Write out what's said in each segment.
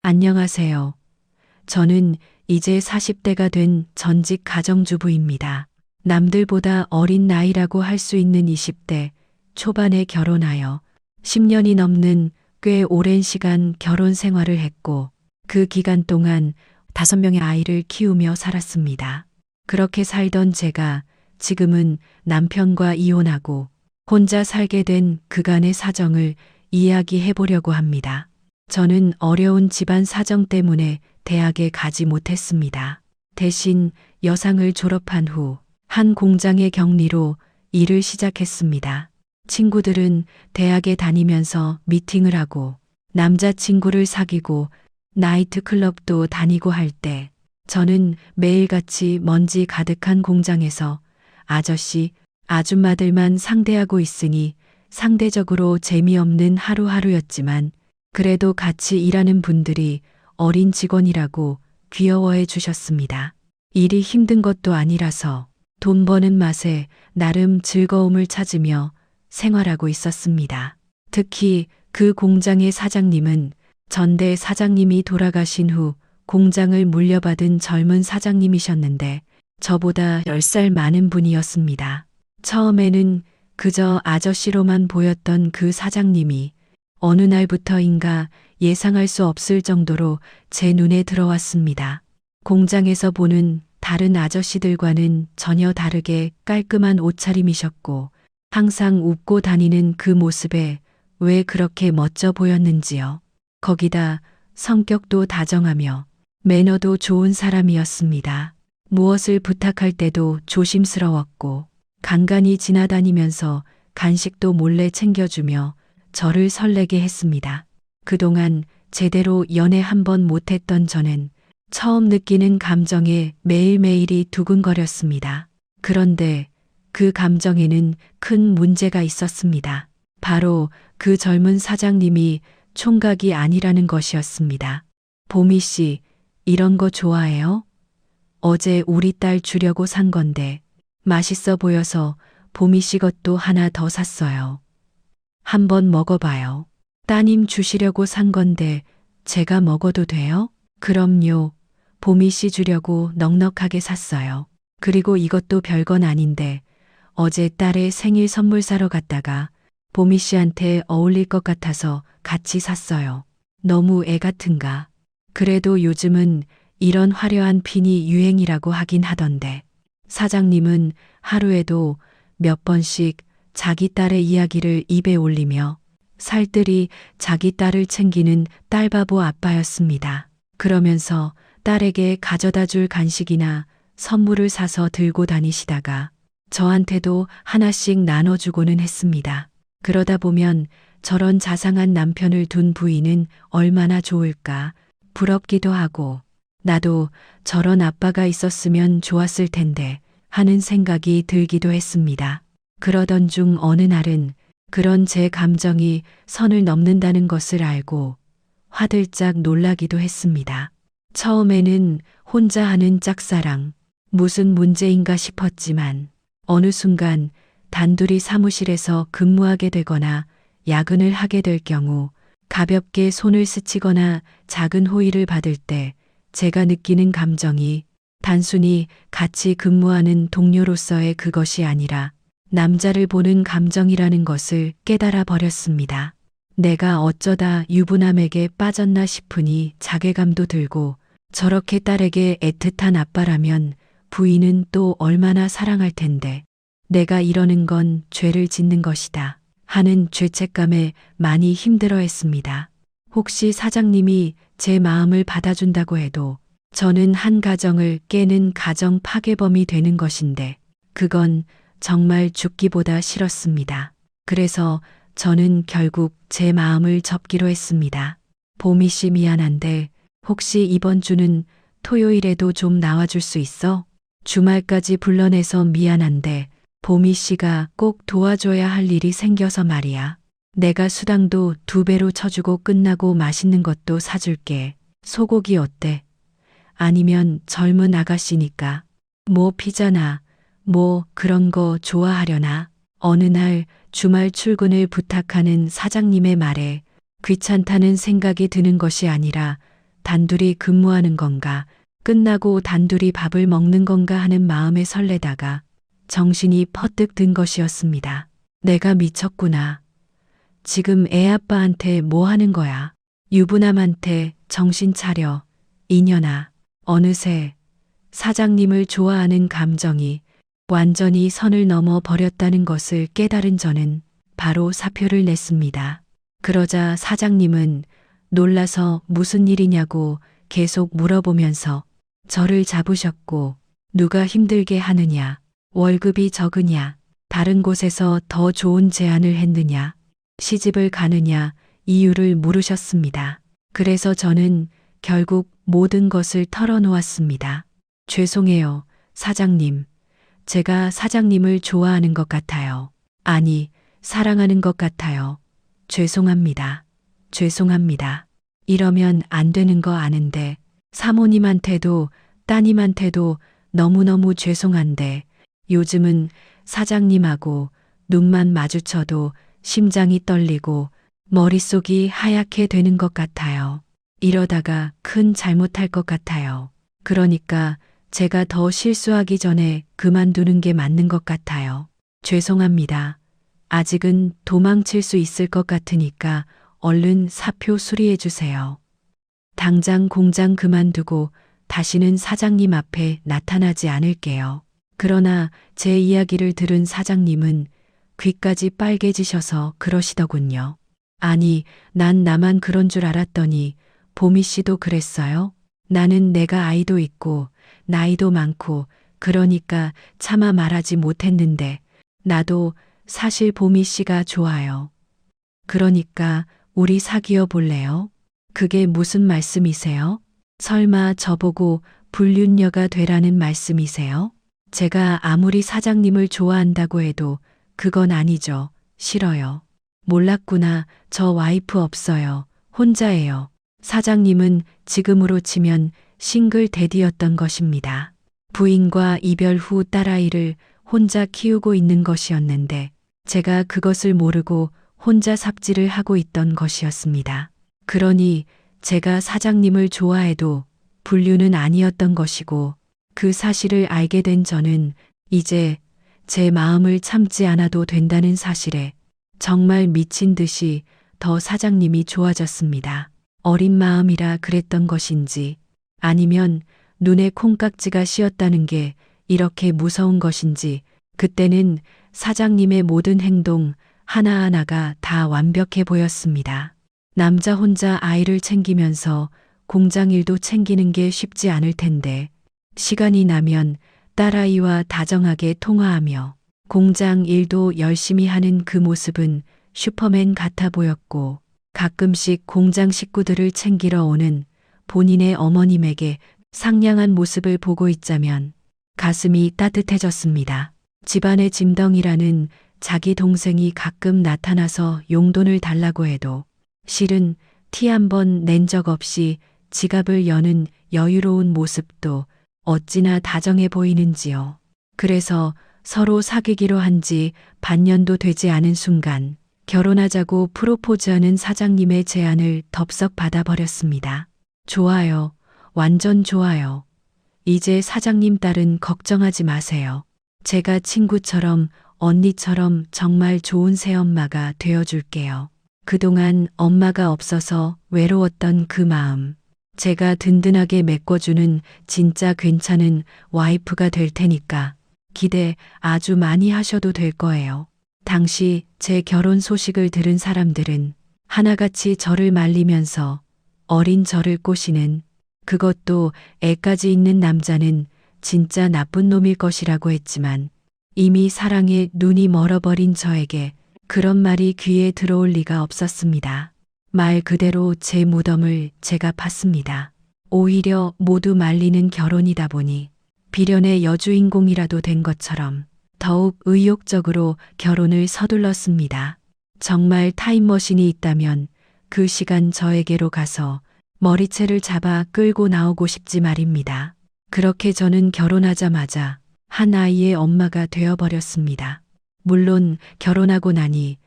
안녕하세요. 저는 이제 40대가 된 전직 가정주부입니다. 남들보다 어린 나이라고 할 수 있는 20대 초반에 결혼하여 10년이 넘는 꽤 오랜 시간 결혼 생활을 했고 그 기간 동안 5명의 아이를 키우며 살았습니다. 그렇게 살던 제가 지금은 남편과 이혼하고 혼자 살게 된 그간의 사정을 이야기해 보려고 합니다. 저는 어려운 집안 사정 때문에 대학에 가지 못했습니다. 대신 여상을 졸업한 후 한 공장의 격리로 일을 시작했습니다. 친구들은 대학에 다니면서 미팅을 하고 남자친구를 사귀고 나이트클럽도 다니고 할 때 저는 매일같이 먼지 가득한 공장에서 아저씨, 아줌마들만 상대하고 있으니 상대적으로 재미없는 하루하루였지만 그래도 같이 일하는 분들이 어린 직원이라고 귀여워해 주셨습니다. 일이 힘든 것도 아니라서 돈 버는 맛에 나름 즐거움을 찾으며 생활하고 있었습니다. 특히 그 공장의 사장님은 전대 사장님이 돌아가신 후 공장을 물려받은 젊은 사장님이셨는데 저보다 10살 많은 분이었습니다. 처음에는 그저 아저씨로만 보였던 그 사장님이 어느 날부터인가 예상할 수 없을 정도로 제 눈에 들어왔습니다. 공장에서 보는 다른 아저씨들과는 전혀 다르게 깔끔한 옷차림이셨고 항상 웃고 다니는 그 모습에 왜 그렇게 멋져 보였는지요. 거기다 성격도 다정하며 매너도 좋은 사람이었습니다. 무엇을 부탁할 때도 조심스러웠고 간간히 지나다니면서 간식도 몰래 챙겨주며 저를 설레게 했습니다. 그동안 제대로 연애 한 번 못했던 저는 처음 느끼는 감정에 매일매일이 두근거렸습니다. 그런데 그 감정에는 큰 문제가 있었습니다. 바로 그 젊은 사장님이 총각이 아니라는 것이었습니다. 보미 씨, 이런 거 좋아해요? 어제 우리 딸 주려고 산 건데 맛있어 보여서 보미 씨 것도 하나 더 샀어요. 한번 먹어봐요. 따님 주시려고 산 건데 제가 먹어도 돼요? 그럼요. 보미 씨 주려고 넉넉하게 샀어요. 그리고 이것도 별건 아닌데 어제 딸의 생일 선물 사러 갔다가 보미 씨한테 어울릴 것 같아서 같이 샀어요. 너무 애 같은가? 그래도 요즘은 이런 화려한 핀이 유행이라고 하긴 하던데. 사장님은 하루에도 몇 번씩 자기 딸의 이야기를 입에 올리며 살뜰히 자기 딸을 챙기는 딸바보 아빠였습니다. 그러면서 딸에게 가져다 줄 간식이나 선물을 사서 들고 다니시다가 저한테도 하나씩 나눠주고는 했습니다. 그러다 보면 저런 자상한 남편을 둔 부인은 얼마나 좋을까 부럽기도 하고 나도 저런 아빠가 있었으면 좋았을 텐데 하는 생각이 들기도 했습니다. 그러던 중 어느 날은 그런 제 감정이 선을 넘는다는 것을 알고 화들짝 놀라기도 했습니다. 처음에는 혼자 하는 짝사랑, 무슨 문제인가 싶었지만 어느 순간 단둘이 사무실에서 근무하게 되거나 야근을 하게 될 경우 가볍게 손을 스치거나 작은 호의를 받을 때 제가 느끼는 감정이 단순히 같이 근무하는 동료로서의 그것이 아니라 남자를 보는 감정이라는 것을 깨달아 버렸습니다. 내가 어쩌다 유부남에게 빠졌나 싶으니 자괴감도 들고 저렇게 딸에게 애틋한 아빠라면 부인은 또 얼마나 사랑할 텐데 내가 이러는 건 죄를 짓는 것이다 하는 죄책감에 많이 힘들어했습니다. 혹시 사장님이 제 마음을 받아준다고 해도 저는 한 가정을 깨는 가정 파괴범이 되는 것인데 그건 정말 죽기보다 싫었습니다. 그래서 저는 결국 제 마음을 접기로 했습니다. 보미 씨 미안한데 혹시 이번 주는 토요일에도 좀 나와줄 수 있어? 주말까지 불러내서 미안한데 보미 씨가 꼭 도와줘야 할 일이 생겨서 말이야. 내가 수당도 2배로 쳐주고 끝나고 맛있는 것도 사줄게. 소고기 어때? 아니면 젊은 아가씨니까 뭐 피자나 뭐 그런 거 좋아하려나? 어느 날 주말 출근을 부탁하는 사장님의 말에 귀찮다는 생각이 드는 것이 아니라 단둘이 근무하는 건가, 끝나고 단둘이 밥을 먹는 건가 하는 마음에 설레다가 정신이 퍼뜩 든 것이었습니다. 내가 미쳤구나. 지금 애 아빠한테 뭐 하는 거야? 유부남한테 정신 차려. 이년아. 어느새 사장님을 좋아하는 감정이 완전히 선을 넘어 버렸다는 것을 깨달은 저는 바로 사표를 냈습니다. 그러자 사장님은 놀라서 무슨 일이냐고 계속 물어보면서 저를 잡으셨고, 누가 힘들게 하느냐, 월급이 적으냐, 다른 곳에서 더 좋은 제안을 했느냐, 시집을 가느냐 이유를 물으셨습니다. 그래서 저는 결국 모든 것을 털어놓았습니다. 죄송해요, 사장님. 제가 사장님을 좋아하는 것 같아요. 아니, 사랑하는 것 같아요. 죄송합니다. 죄송합니다. 이러면 안 되는 거 아는데, 사모님한테도 따님한테도 너무너무 죄송한데, 요즘은 사장님하고 눈만 마주쳐도 심장이 떨리고 머릿속이 하얗게 되는 것 같아요. 이러다가 큰 잘못할 것 같아요. 그러니까 제가 더 실수하기 전에 그만두는 게 맞는 것 같아요. 죄송합니다. 아직은 도망칠 수 있을 것 같으니까 얼른 사표 수리해 주세요. 당장 공장 그만두고 다시는 사장님 앞에 나타나지 않을게요. 그러나 제 이야기를 들은 사장님은 귀까지 빨개지셔서 그러시더군요. 아니, 난 나만 그런 줄 알았더니 보미 씨도 그랬어요? 나는 내가 아이도 있고 나이도 많고 그러니까 차마 말하지 못했는데, 나도 사실 보미 씨가 좋아요. 그러니까 우리 사귀어 볼래요? 그게 무슨 말씀이세요? 설마 저보고 불륜녀가 되라는 말씀이세요? 제가 아무리 사장님을 좋아한다고 해도 그건 아니죠. 싫어요. 몰랐구나. 저 와이프 없어요. 혼자예요. 사장님은 지금으로 치면 싱글 대디였던 것입니다. 부인과 이별 후 딸아이를 혼자 키우고 있는 것이었는데, 제가 그것을 모르고 혼자 삽질을 하고 있던 것이었습니다. 그러니 제가 사장님을 좋아해도 불륜은 아니었던 것이고, 그 사실을 알게 된 저는 이제 제 마음을 참지 않아도 된다는 사실에 정말 미친 듯이 더 사장님이 좋아졌습니다. 어린 마음이라 그랬던 것인지, 아니면 눈에 콩깍지가 씌었다는 게 이렇게 무서운 것인지, 그때는 사장님의 모든 행동 하나하나가 다 완벽해 보였습니다. 남자 혼자 아이를 챙기면서 공장 일도 챙기는 게 쉽지 않을 텐데, 시간이 나면 딸아이와 다정하게 통화하며 공장 일도 열심히 하는 그 모습은 슈퍼맨 같아 보였고, 가끔씩 공장 식구들을 챙기러 오는 본인의 어머님에게 상냥한 모습을 보고 있자면 가슴이 따뜻해졌습니다. 집안의 짐덩이라는 자기 동생이 가끔 나타나서 용돈을 달라고 해도 실은 티 한 번 낸 적 없이 지갑을 여는 여유로운 모습도 어찌나 다정해 보이는지요. 그래서 서로 사귀기로 한 지 반년도 되지 않은 순간 결혼하자고 프로포즈하는 사장님의 제안을 덥석 받아버렸습니다. 좋아요. 완전 좋아요. 이제 사장님 딸은 걱정하지 마세요. 제가 친구처럼 언니처럼 정말 좋은 새엄마가 되어줄게요. 그동안 엄마가 없어서 외로웠던 그 마음, 제가 든든하게 메꿔주는 진짜 괜찮은 와이프가 될 테니까 기대 아주 많이 하셔도 될 거예요. 당시 제 결혼 소식을 들은 사람들은 하나같이 저를 말리면서 어린 저를 꼬시는, 그것도 애까지 있는 남자는 진짜 나쁜 놈일 것이라고 했지만, 이미 사랑에 눈이 멀어버린 저에게 그런 말이 귀에 들어올 리가 없었습니다. 말 그대로 제 무덤을 제가 팠습니다. 오히려 모두 말리는 결혼이다 보니 비련의 여주인공이라도 된 것처럼 더욱 의욕적으로 결혼을 서둘렀습니다. 정말 타임머신이 있다면 그 시간 저에게로 가서 머리채를 잡아 끌고 나오고 싶지 말입니다. 그렇게 저는 결혼하자마자 한 아이의 엄마가 되어버렸습니다. 물론 결혼하고 나니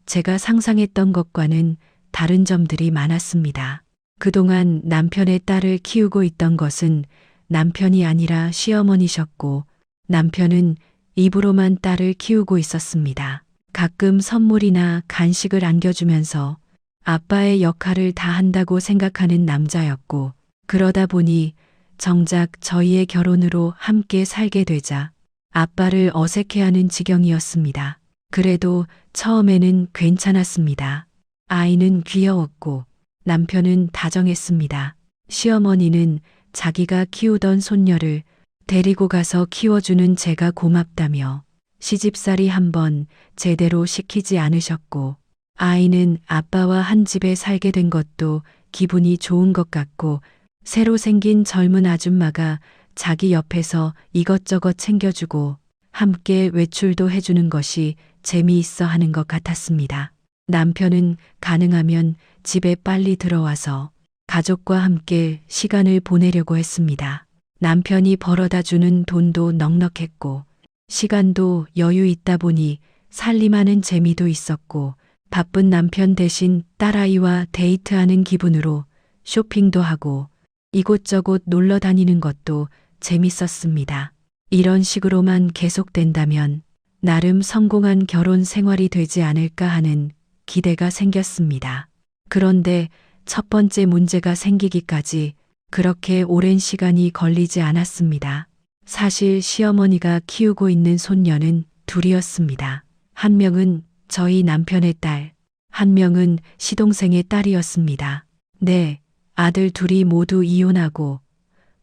제가 상상했던 것과는 다른 점들이 많았습니다. 그동안 남편의 딸을 키우고 있던 것은 남편이 아니라 시어머니셨고 남편은 입으로만 딸을 키우고 있었습니다. 가끔 선물이나 간식을 안겨주면서 아빠의 역할을 다 한다고 생각하는 남자였고 그러다 보니 정작 저희의 결혼으로 함께 살게 되자 아빠를 어색해하는 지경이었습니다. 그래도 처음에는 괜찮았습니다. 아이는 귀여웠고 남편은 다정했습니다. 시어머니는 자기가 키우던 손녀를 데리고 가서 키워주는 제가 고맙다며 시집살이 한번 제대로 시키지 않으셨고 아이는 아빠와 한 집에 살게 된 것도 기분이 좋은 것 같고 새로 생긴 젊은 아줌마가 자기 옆에서 이것저것 챙겨주고 함께 외출도 해주는 것이 재미있어 하는 것 같았습니다. 남편은 가능하면 집에 빨리 들어와서 가족과 함께 시간을 보내려고 했습니다. 남편이 벌어다 주는 돈도 넉넉했고 시간도 여유 있다 보니 살림하는 재미도 있었고 바쁜 남편 대신 딸아이와 데이트하는 기분으로 쇼핑도 하고 이곳저곳 놀러 다니는 것도 재밌었습니다. 이런 식으로만 계속된다면 나름 성공한 결혼 생활이 되지 않을까 하는 기대가 생겼습니다. 그런데 첫 번째 문제가 생기기까지 그렇게 오랜 시간이 걸리지 않았습니다. 사실 시어머니가 키우고 있는 손녀는 둘이었습니다. 한 명은 저희 남편의 딸, 한 명은 시동생의 딸이었습니다. 네, 아들 둘이 모두 이혼하고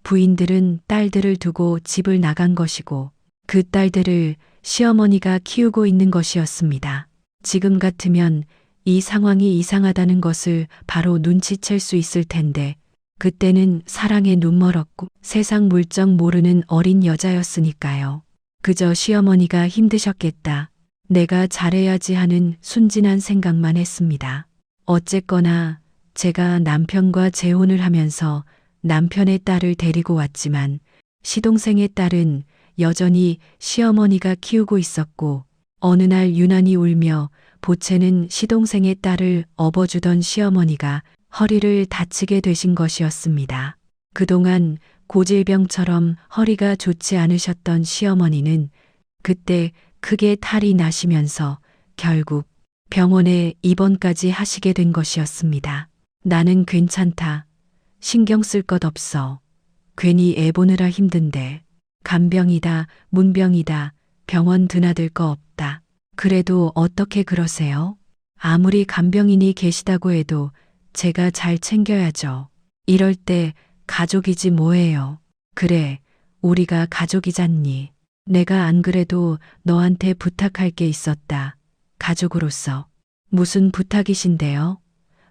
부인들은 딸들을 두고 집을 나간 것이고 그 딸들을 시어머니가 키우고 있는 것이었습니다. 지금 같으면 이 상황이 이상하다는 것을 바로 눈치챌 수 있을 텐데 그때는 사랑에 눈멀었고 세상 물정 모르는 어린 여자였으니까요. 그저 시어머니가 힘드셨겠다. 내가 잘해야지 하는 순진한 생각만 했습니다. 어쨌거나 제가 남편과 재혼을 하면서 남편의 딸을 데리고 왔지만 시동생의 딸은 여전히 시어머니가 키우고 있었고 어느 날 유난히 울며 보채는 시동생의 딸을 업어주던 시어머니가 허리를 다치게 되신 것이었습니다. 그동안 고질병처럼 허리가 좋지 않으셨던 시어머니는 그때 크게 탈이 나시면서 결국 병원에 입원까지 하시게 된 것이었습니다. 나는 괜찮다. 신경 쓸 것 없어. 괜히 애 보느라 힘든데. 간병이다, 문병이다, 병원 드나들 거 없다. 그래도 어떻게 그러세요? 아무리 간병인이 계시다고 해도 제가 잘 챙겨야죠. 이럴 때 가족이지 뭐예요. 그래, 우리가 가족이잖니. 내가 안 그래도 너한테 부탁할 게 있었다. 가족으로서. 무슨 부탁이신데요?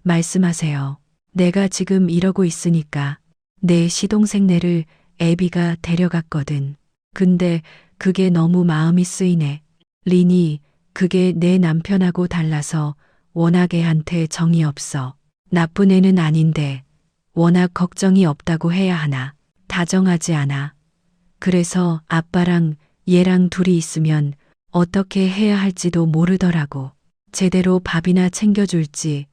말씀하세요. 내가 지금 이러고 있으니까 내 시동생네를 애비가 데려갔거든. 근데 그게 너무 마음이 쓰이네. 리니, 그게 내 남편하고 달라서 워낙 애한테 정이 없어. 나쁜 애는 아닌데 워낙 걱정이 없다고 해야 하나. 다정하지 않아. 그래서 아빠랑 얘랑 둘이 있으면 어떻게 해야 할지도 모르더라고. 제대로 밥이나 챙겨줄지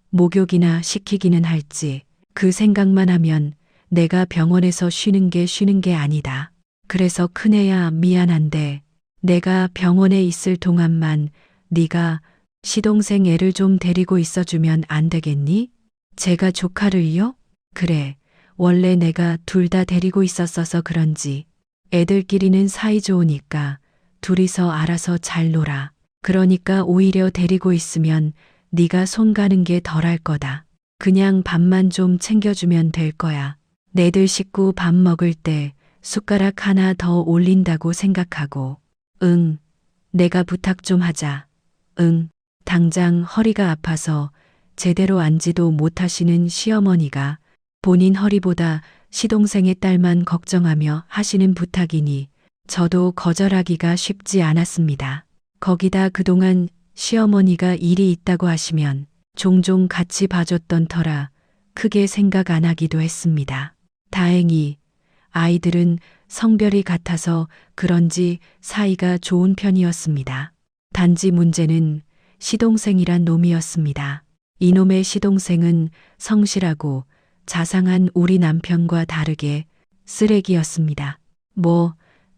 목욕이나 시키기는 할지 그 생각만 하면 내가 병원에서 쉬는 게 아니다. 그래서 큰애야 미안한데 내가 병원에 있을 동안만 네가 시동생 애를 좀 데리고 있어주면 안 되겠니? 제가 조카를요? 그래, 원래 내가 둘 다 데리고 있었어서 그런지 애들끼리는 사이좋으니까 둘이서 알아서 잘 놀아. 그러니까 오히려 데리고 있으면 네가 손 가는 게 덜할 거다. 그냥 밥만 좀 챙겨주면 될 거야. 내들 식구 밥 먹을 때 숟가락 하나 더 올린다고 생각하고. 응, 내가 부탁 좀 하자. 응, 당장 허리가 아파서 제대로 앉지도 못하시는 시어머니가 본인 허리보다 시동생의 딸만 걱정하며 하시는 부탁이니 저도 거절하기가 쉽지 않았습니다. 거기다 그동안 시어머니가 일이 있다고 하시면 종종 같이 봐줬던 터라 크게 생각 안 하기도 했습니다. 다행히 아이들은 성별이 같아서 그런지 사이가 좋은 편이었습니다. 단지 문제는 시동생이란 놈이었습니다. 이놈의 시동생은 성실하고 자상한 우리 남편과 다르게 쓰레기였습니다.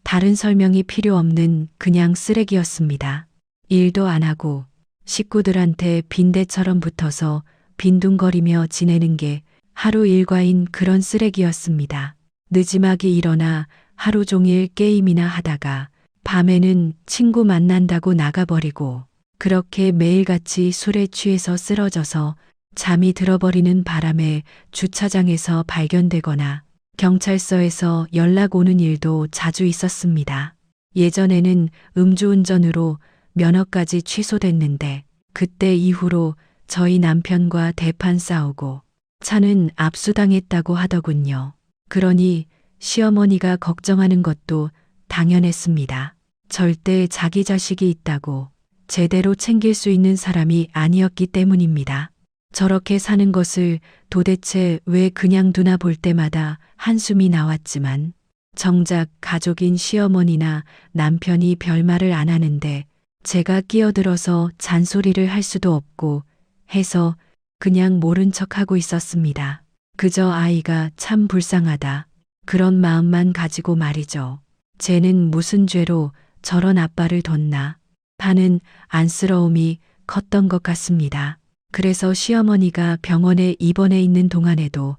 다른 설명이 필요 없는 그냥 쓰레기였습니다. 일도 안 하고 식구들한테 빈대처럼 붙어서 빈둥거리며 지내는 게 하루 일과인 그런 쓰레기였습니다. 늦지막이 일어나 하루 종일 게임이나 하다가 밤에는 친구 만난다고 나가버리고 그렇게 매일같이 술에 취해서 쓰러져서 잠이 들어버리는 바람에 주차장에서 발견되거나 경찰서에서 연락 오는 일도 자주 있었습니다. 예전에는 음주운전으로 면허까지 취소됐는데 그때 이후로 저희 남편과 대판 싸우고 차는 압수당했다고 하더군요. 그러니 시어머니가 걱정하는 것도 당연했습니다. 절대 자기 자식이 있다고 제대로 챙길 수 있는 사람이 아니었기 때문입니다. 저렇게 사는 것을 도대체 왜 그냥 두나 볼 때마다 한숨이 나왔지만 정작 가족인 시어머니나 남편이 별말을 안 하는데 제가 끼어들어서 잔소리를 할 수도 없고 해서 그냥 모른 척하고 있었습니다. 그저 아이가 참 불쌍하다. 그런 마음만 가지고 말이죠. 쟤는 무슨 죄로 저런 아빠를 뒀나 하는 안쓰러움이 컸던 것 같습니다. 그래서 시어머니가 병원에 입원해 있는 동안에도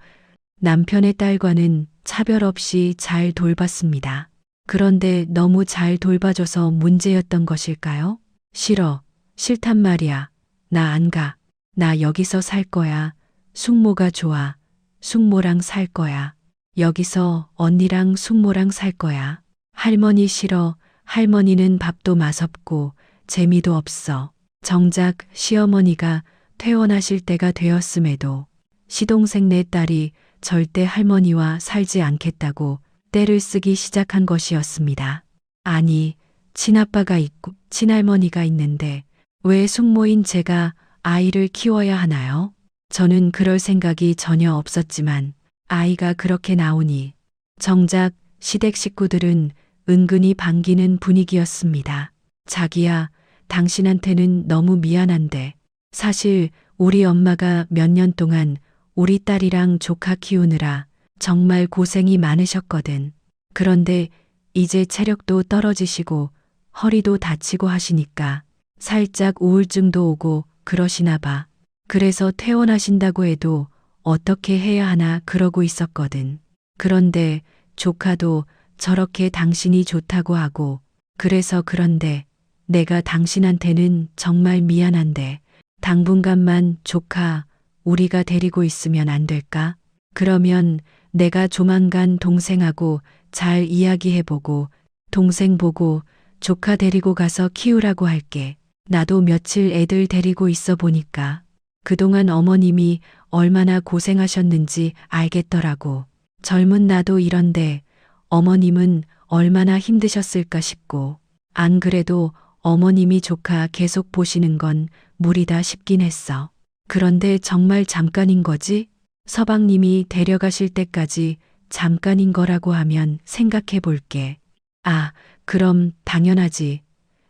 남편의 딸과는 차별 없이 잘 돌봤습니다. 그런데 너무 잘 돌봐줘서 문제였던 것일까요? 싫어. 싫단 말이야. 나 안 가. 나 여기서 살 거야. 숙모가 좋아. 숙모랑 살 거야. 여기서 언니랑 숙모랑 살 거야. 할머니 싫어. 할머니는 밥도 맛없고 재미도 없어. 정작 시어머니가 퇴원하실 때가 되었음에도 시동생네 딸이 절대 할머니와 살지 않겠다고 떼를 쓰기 시작한 것이었습니다. 아니, 친아빠가 있고 친할머니가 있는데 왜 숙모인 제가 아이를 키워야 하나요? 저는 그럴 생각이 전혀 없었지만 아이가 그렇게 나오니 정작 시댁 식구들은 은근히 반기는 분위기였습니다. 자기야, 당신한테는 너무 미안한데 사실 우리 엄마가 몇 년 동안 우리 딸이랑 조카 키우느라 정말 고생이 많으셨거든. 그런데 이제 체력도 떨어지시고 허리도 다치고 하시니까 살짝 우울증도 오고 그러시나 봐. 그래서 퇴원하신다고 해도 어떻게 해야 하나 그러고 있었거든. 그런데 조카도 저렇게 당신이 좋다고 하고 그래서 그런데 내가 당신한테는 정말 미안한데 당분간만 조카 우리가 데리고 있으면 안 될까? 그러면 내가 조만간 동생하고 잘 이야기해보고 동생 보고 조카 데리고 가서 키우라고 할게. 나도 며칠 애들 데리고 있어 보니까 그동안 어머님이 얼마나 고생하셨는지 알겠더라고. 젊은 나도 이런데 어머님은 얼마나 힘드셨을까 싶고 안 그래도 어머님이 조카 계속 보시는 건 무리다 싶긴 했어. 그런데 정말 잠깐인 거지? 서방님이 데려가실 때까지 잠깐인 거라고 하면 생각해 볼게. 아, 그럼 당연하지.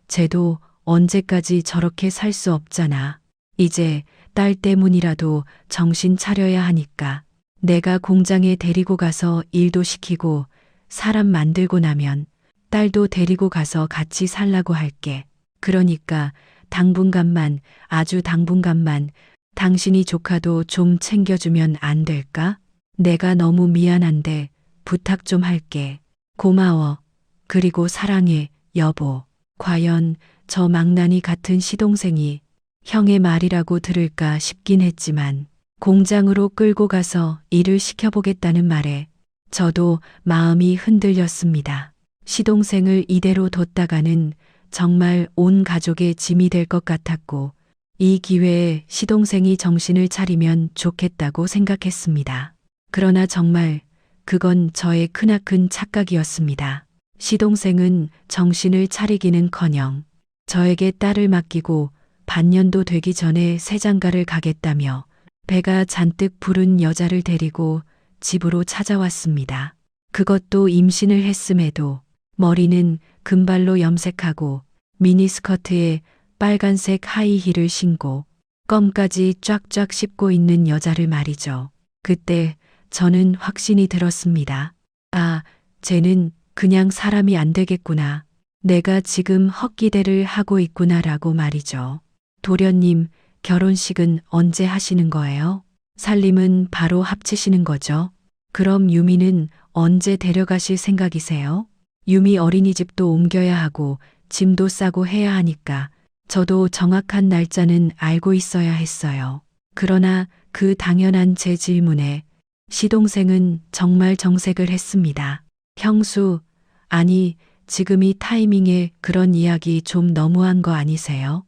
쟤도 언제까지 저렇게 살 수 없잖아. 이제 딸 때문이라도 정신 차려야 하니까. 내가 공장에 데리고 가서 일도 시키고 사람 만들고 나면 딸도 데리고 가서 같이 살라고 할게. 그러니까 당분간만, 아주 당분간만 당신이 조카도 좀 챙겨주면 안 될까? 내가 너무 미안한데 부탁 좀 할게. 고마워. 그리고 사랑해, 여보. 과연 저 망나니 같은 시동생이 형의 말이라고 들을까 싶긴 했지만 공장으로 끌고 가서 일을 시켜보겠다는 말에 저도 마음이 흔들렸습니다. 시동생을 이대로 뒀다가는 정말 온 가족의 짐이 될 것 같았고 이 기회에 시동생이 정신을 차리면 좋겠다고 생각했습니다. 그러나 정말 그건 저의 크나큰 착각이었습니다. 시동생은 정신을 차리기는커녕 저에게 딸을 맡기고 반년도 되기 전에 새장가를 가겠다며 배가 잔뜩 부른 여자를 데리고 집으로 찾아왔습니다. 그것도 임신을 했음에도 머리는 금발로 염색하고 미니스커트에 빨간색 하이힐을 신고 껌까지 쫙쫙 씹고 있는 여자를 말이죠. 그때 저는 확신이 들었습니다. 아, 쟤는 그냥 사람이 안 되겠구나. 내가 지금 헛기대를 하고 있구나라고 말이죠. 도련님, 결혼식은 언제 하시는 거예요? 살림은 바로 합치시는 거죠? 그럼 유미는 언제 데려가실 생각이세요? 유미 어린이집도 옮겨야 하고 짐도 싸고 해야 하니까 저도 정확한 날짜는 알고 있어야 했어요. 그러나 그 당연한 제 질문에 시동생은 정말 정색을 했습니다. 형수, 아니, 지금 이 타이밍에 그런 이야기 좀 너무한 거 아니세요?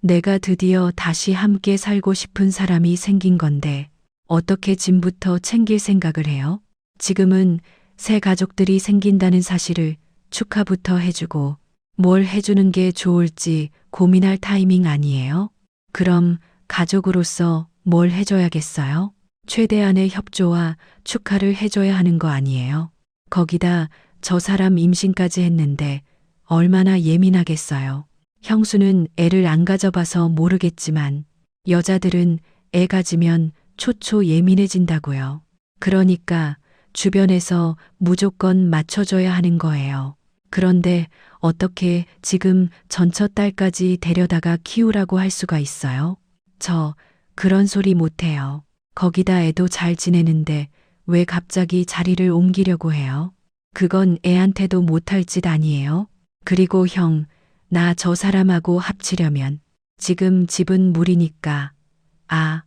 내가 드디어 다시 함께 살고 싶은 사람이 생긴 건데 어떻게 짐부터 챙길 생각을 해요? 지금은 새 가족들이 생긴다는 사실을 축하부터 해주고 뭘 해주는 게 좋을지 고민할 타이밍 아니에요? 그럼 가족으로서 뭘 해줘야겠어요? 최대한의 협조와 축하를 해줘야 하는 거 아니에요? 거기다 저 사람 임신까지 했는데 얼마나 예민하겠어요. 형수는 애를 안 가져봐서 모르겠지만 여자들은 애 가지면 초초 예민해진다고요. 그러니까 주변에서 무조건 맞춰줘야 하는 거예요. 그런데 어떻게 지금 전처 딸까지 데려다가 키우라고 할 수가 있어요? 저 그런 소리 못해요. 거기다 애도 잘 지내는데 왜 갑자기 자리를 옮기려고 해요? 그건 애한테도 못할 짓 아니에요? 그리고 형, 나 저 사람하고 합치려면 지금 집은 무리니까. 아,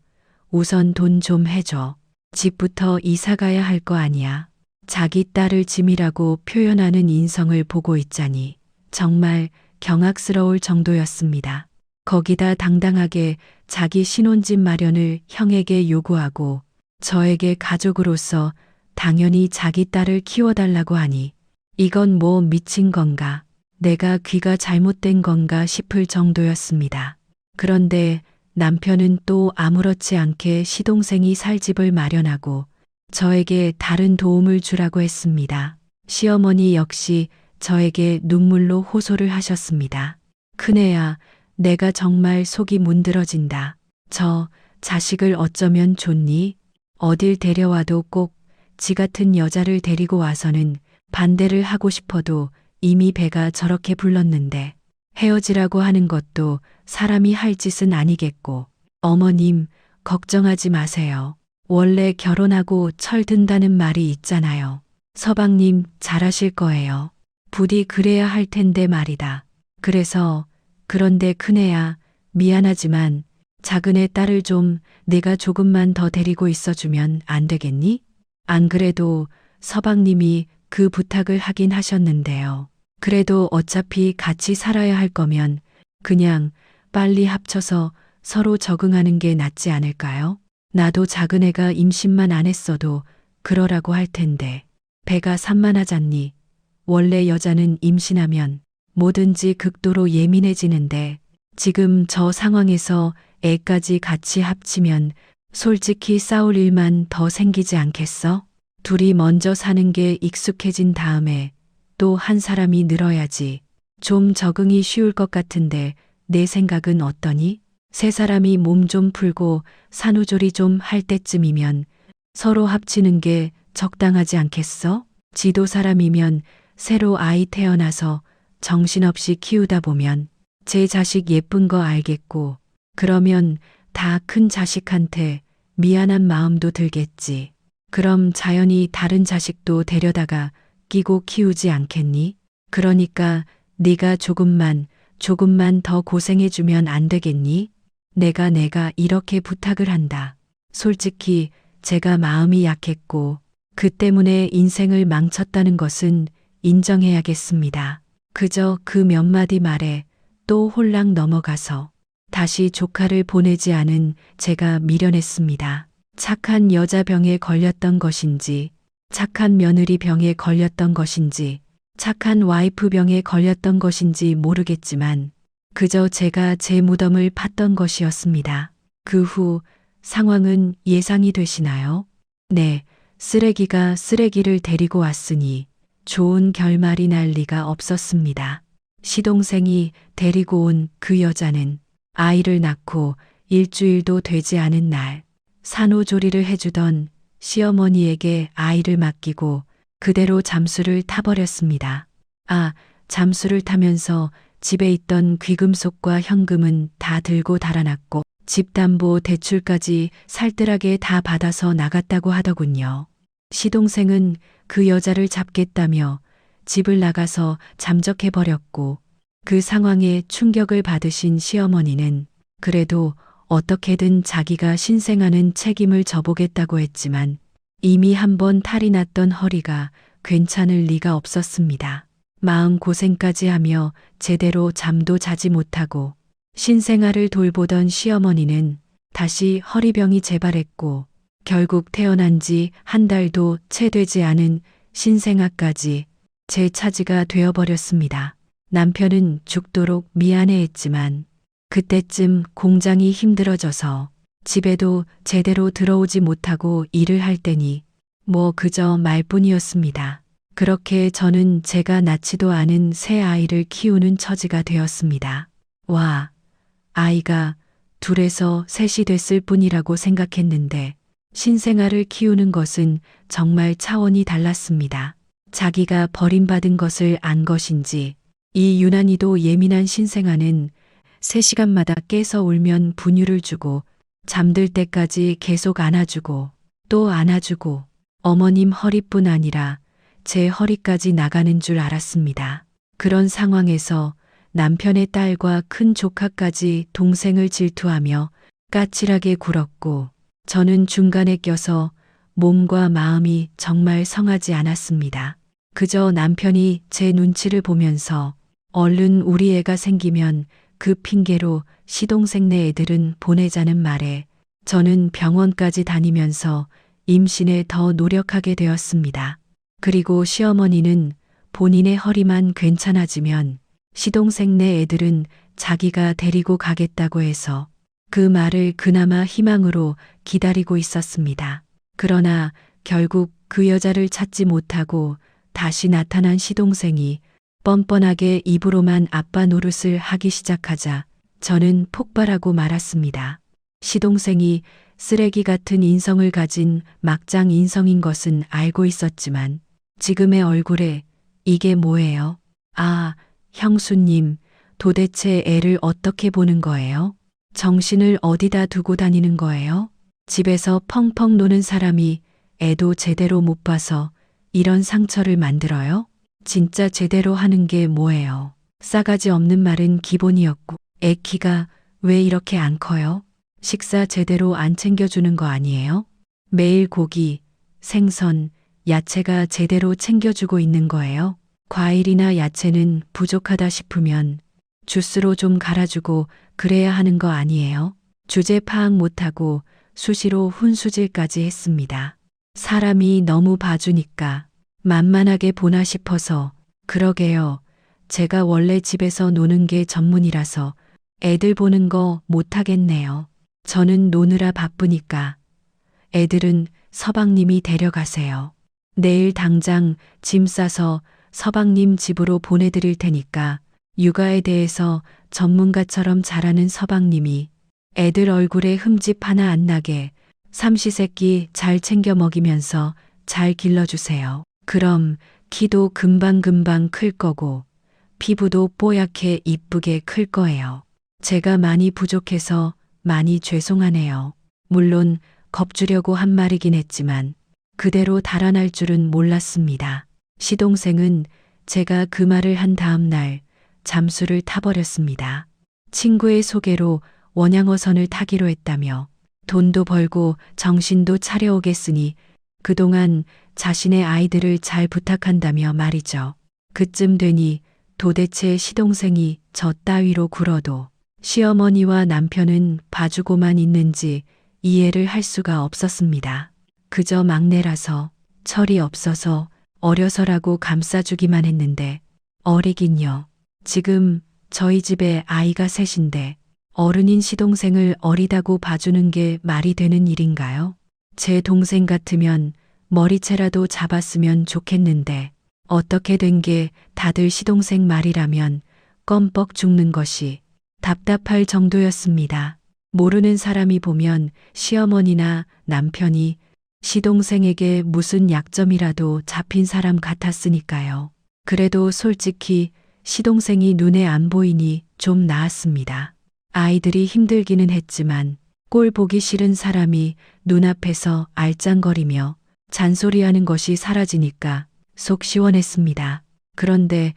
우선 돈 좀 해줘. 집부터 이사 가야 할 거 아니야. 자기 딸을 짐이라고 표현하는 인성을 보고 있자니 정말 경악스러울 정도였습니다. 거기다 당당하게 자기 신혼집 마련을 형에게 요구하고 저에게 가족으로서 당연히 자기 딸을 키워달라고 하니 이건 뭐 미친 건가? 내가 귀가 잘못된 건가 싶을 정도였습니다. 그런데 남편은 또 아무렇지 않게 시동생이 살 집을 마련하고 저에게 다른 도움을 주라고 했습니다. 시어머니 역시 저에게 눈물로 호소를 하셨습니다. 큰애야, 내가 정말 속이 문드러진다. 저 자식을 어쩌면 좋니? 어딜 데려와도 꼭 지 같은 여자를 데리고 와서는 반대를 하고 싶어도 이미 배가 저렇게 불렀는데 헤어지라고 하는 것도 사람이 할 짓은 아니겠고. 어머님, 걱정하지 마세요. 원래 결혼하고 철든다는 말이 있잖아요. 서방님 잘하실 거예요. 부디 그래야 할 텐데 말이다. 그런데 큰애야, 미안하지만 작은애 딸을 좀 내가 조금만 더 데리고 있어주면 안 되겠니? 안 그래도 서방님이 그 부탁을 하긴 하셨는데요. 그래도 어차피 같이 살아야 할 거면 그냥 빨리 합쳐서 서로 적응하는 게 낫지 않을까요? 나도 작은애가 임신만 안 했어도 그러라고 할 텐데 배가 산만하잖니. 원래 여자는 임신하면 뭐든지 극도로 예민해지는데 지금 저 상황에서 애까지 같이 합치면 솔직히 싸울 일만 더 생기지 않겠어? 둘이 먼저 사는 게 익숙해진 다음에 또 한 사람이 늘어야지. 좀 적응이 쉬울 것 같은데 내 생각은 어떠니? 세 사람이 몸 좀 풀고 산후조리 좀 할 때쯤이면 서로 합치는 게 적당하지 않겠어? 지도 사람이면 새로 아이 태어나서 정신없이 키우다 보면 제 자식 예쁜 거 알겠고 그러면 다 큰 자식한테 미안한 마음도 들겠지. 그럼 자연히 다른 자식도 데려다가 끼고 키우지 않겠니? 그러니까 네가 조금만 더 고생해주면 안 되겠니? 내가 이렇게 부탁을 한다. 솔직히 제가 마음이 약했고 그 때문에 인생을 망쳤다는 것은 인정해야겠습니다. 그저 그 몇 마디 말에 또 홀랑 넘어가서 다시 조카를 보내지 않은 제가 미련했습니다. 착한 여자 병에 걸렸던 것인지, 착한 며느리 병에 걸렸던 것인지, 착한 와이프 병에 걸렸던 것인지 모르겠지만 그저 제가 제 무덤을 팠던 것이었습니다. 그 후 상황은 예상이 되시나요? 네, 쓰레기가 쓰레기를 데리고 왔으니 좋은 결말이 날 리가 없었습니다. 시동생이 데리고 온 그 여자는 아이를 낳고 일주일도 되지 않은 날 산후조리를 해주던 시어머니에게 아이를 맡기고 그대로 잠수를 타버렸습니다. 잠수를 타면서 집에 있던 귀금속과 현금은 다 들고 달아났고 집담보 대출까지 살뜰하게 다 받아서 나갔다고 하더군요. 시동생은 그 여자를 잡겠다며 집을 나가서 잠적해버렸고 그 상황에 충격을 받으신 시어머니는 그래도 어떻게든 자기가 신생아는 책임을 져보겠다고 했지만 이미 한번 탈이 났던 허리가 괜찮을 리가 없었습니다. 마음고생까지 하며 제대로 잠도 자지 못하고 신생아를 돌보던 시어머니는 다시 허리병이 재발했고 결국 태어난 지 한 달도 채 되지 않은 신생아까지 제 차지가 되어버렸습니다. 남편은 죽도록 미안해했지만 그때쯤 공장이 힘들어져서 집에도 제대로 들어오지 못하고 일을 할 때니 뭐 그저 말뿐이었습니다. 그렇게 저는 제가 낳지도 않은 새 아이를 키우는 처지가 되었습니다. 와, 아이가 둘에서 셋이 됐을 뿐이라고 생각했는데 신생아를 키우는 것은 정말 차원이 달랐습니다. 자기가 버림받은 것을 안 것인지 이 유난히도 예민한 신생아는 3시간마다 깨서 울면 분유를 주고 잠들 때까지 계속 안아주고 또 안아주고 어머님 허리뿐 아니라 제 허리까지 나가는 줄 알았습니다. 그런 상황에서 남편의 딸과 큰 조카까지 동생을 질투하며 까칠하게 굴었고 저는 중간에 껴서 몸과 마음이 정말 성하지 않았습니다. 그저 남편이 제 눈치를 보면서 얼른 우리 애가 생기면 그 핑계로 시동생네 애들은 보내자는 말에 저는 병원까지 다니면서 임신에 더 노력하게 되었습니다. 그리고 시어머니는 본인의 허리만 괜찮아지면 시동생네 애들은 자기가 데리고 가겠다고 해서 그 말을 그나마 희망으로 기다리고 있었습니다. 그러나 결국 그 여자를 찾지 못하고 다시 나타난 시동생이 뻔뻔하게 입으로만 아빠 노릇을 하기 시작하자 저는 폭발하고 말았습니다. 시동생이 쓰레기 같은 인성을 가진 막장 인성인 것은 알고 있었지만 지금의 얼굴에 이게 뭐예요? 형수님, 도대체 애를 어떻게 보는 거예요? 정신을 어디다 두고 다니는 거예요? 집에서 펑펑 노는 사람이 애도 제대로 못 봐서 이런 상처를 만들어요? 진짜 제대로 하는 게 뭐예요? 싸가지 없는 말은 기본이었고 애 키가 왜 이렇게 안 커요? 식사 제대로 안 챙겨주는 거 아니에요? 매일 고기, 생선, 야채가 제대로 챙겨주고 있는 거예요? 과일이나 야채는 부족하다 싶으면 주스로 좀 갈아주고 그래야 하는 거 아니에요? 주제 파악 못하고 수시로 훈수질까지 했습니다. 사람이 너무 봐주니까 만만하게 보나 싶어서 그러게요. 제가 원래 집에서 노는 게 전문이라서 애들 보는 거 못하겠네요. 저는 노느라 바쁘니까 애들은 서방님이 데려가세요. 내일 당장 짐 싸서 서방님 집으로 보내드릴 테니까 육아에 대해서 전문가처럼 잘하는 서방님이 애들 얼굴에 흠집 하나 안 나게 삼시세끼 잘 챙겨 먹이면서 잘 길러주세요. 그럼 키도 금방금방 클 거고 피부도 뽀얗게 이쁘게 클 거예요. 제가 많이 부족해서 많이 죄송하네요. 물론 겁주려고 한 말이긴 했지만 그대로 달아날 줄은 몰랐습니다. 시동생은 제가 그 말을 한 다음 날 잠수를 타버렸습니다. 친구의 소개로 원양어선을 타기로 했다며 돈도 벌고 정신도 차려오겠으니 그동안 자신의 아이들을 잘 부탁한다며 말이죠. 그쯤 되니 도대체 시동생이 저 따위로 굴어도 시어머니와 남편은 봐주고만 있는지 이해를 할 수가 없었습니다. 그저 막내라서 철이 없어서 어려서라고 감싸주기만 했는데 어리긴요. 지금 저희 집에 아이가 셋인데 어른인 시동생을 어리다고 봐주는 게 말이 되는 일인가요? 제 동생 같으면 머리채라도 잡았으면 좋겠는데 어떻게 된 게 다들 시동생 말이라면 껌뻑 죽는 것이 답답할 정도였습니다. 모르는 사람이 보면 시어머니나 남편이 시동생에게 무슨 약점이라도 잡힌 사람 같았으니까요. 그래도 솔직히 시동생이 눈에 안 보이니 좀 나았습니다. 아이들이 힘들기는 했지만 꼴 보기 싫은 사람이 눈앞에서 알짱거리며 잔소리하는 것이 사라지니까 속 시원했습니다. 그런데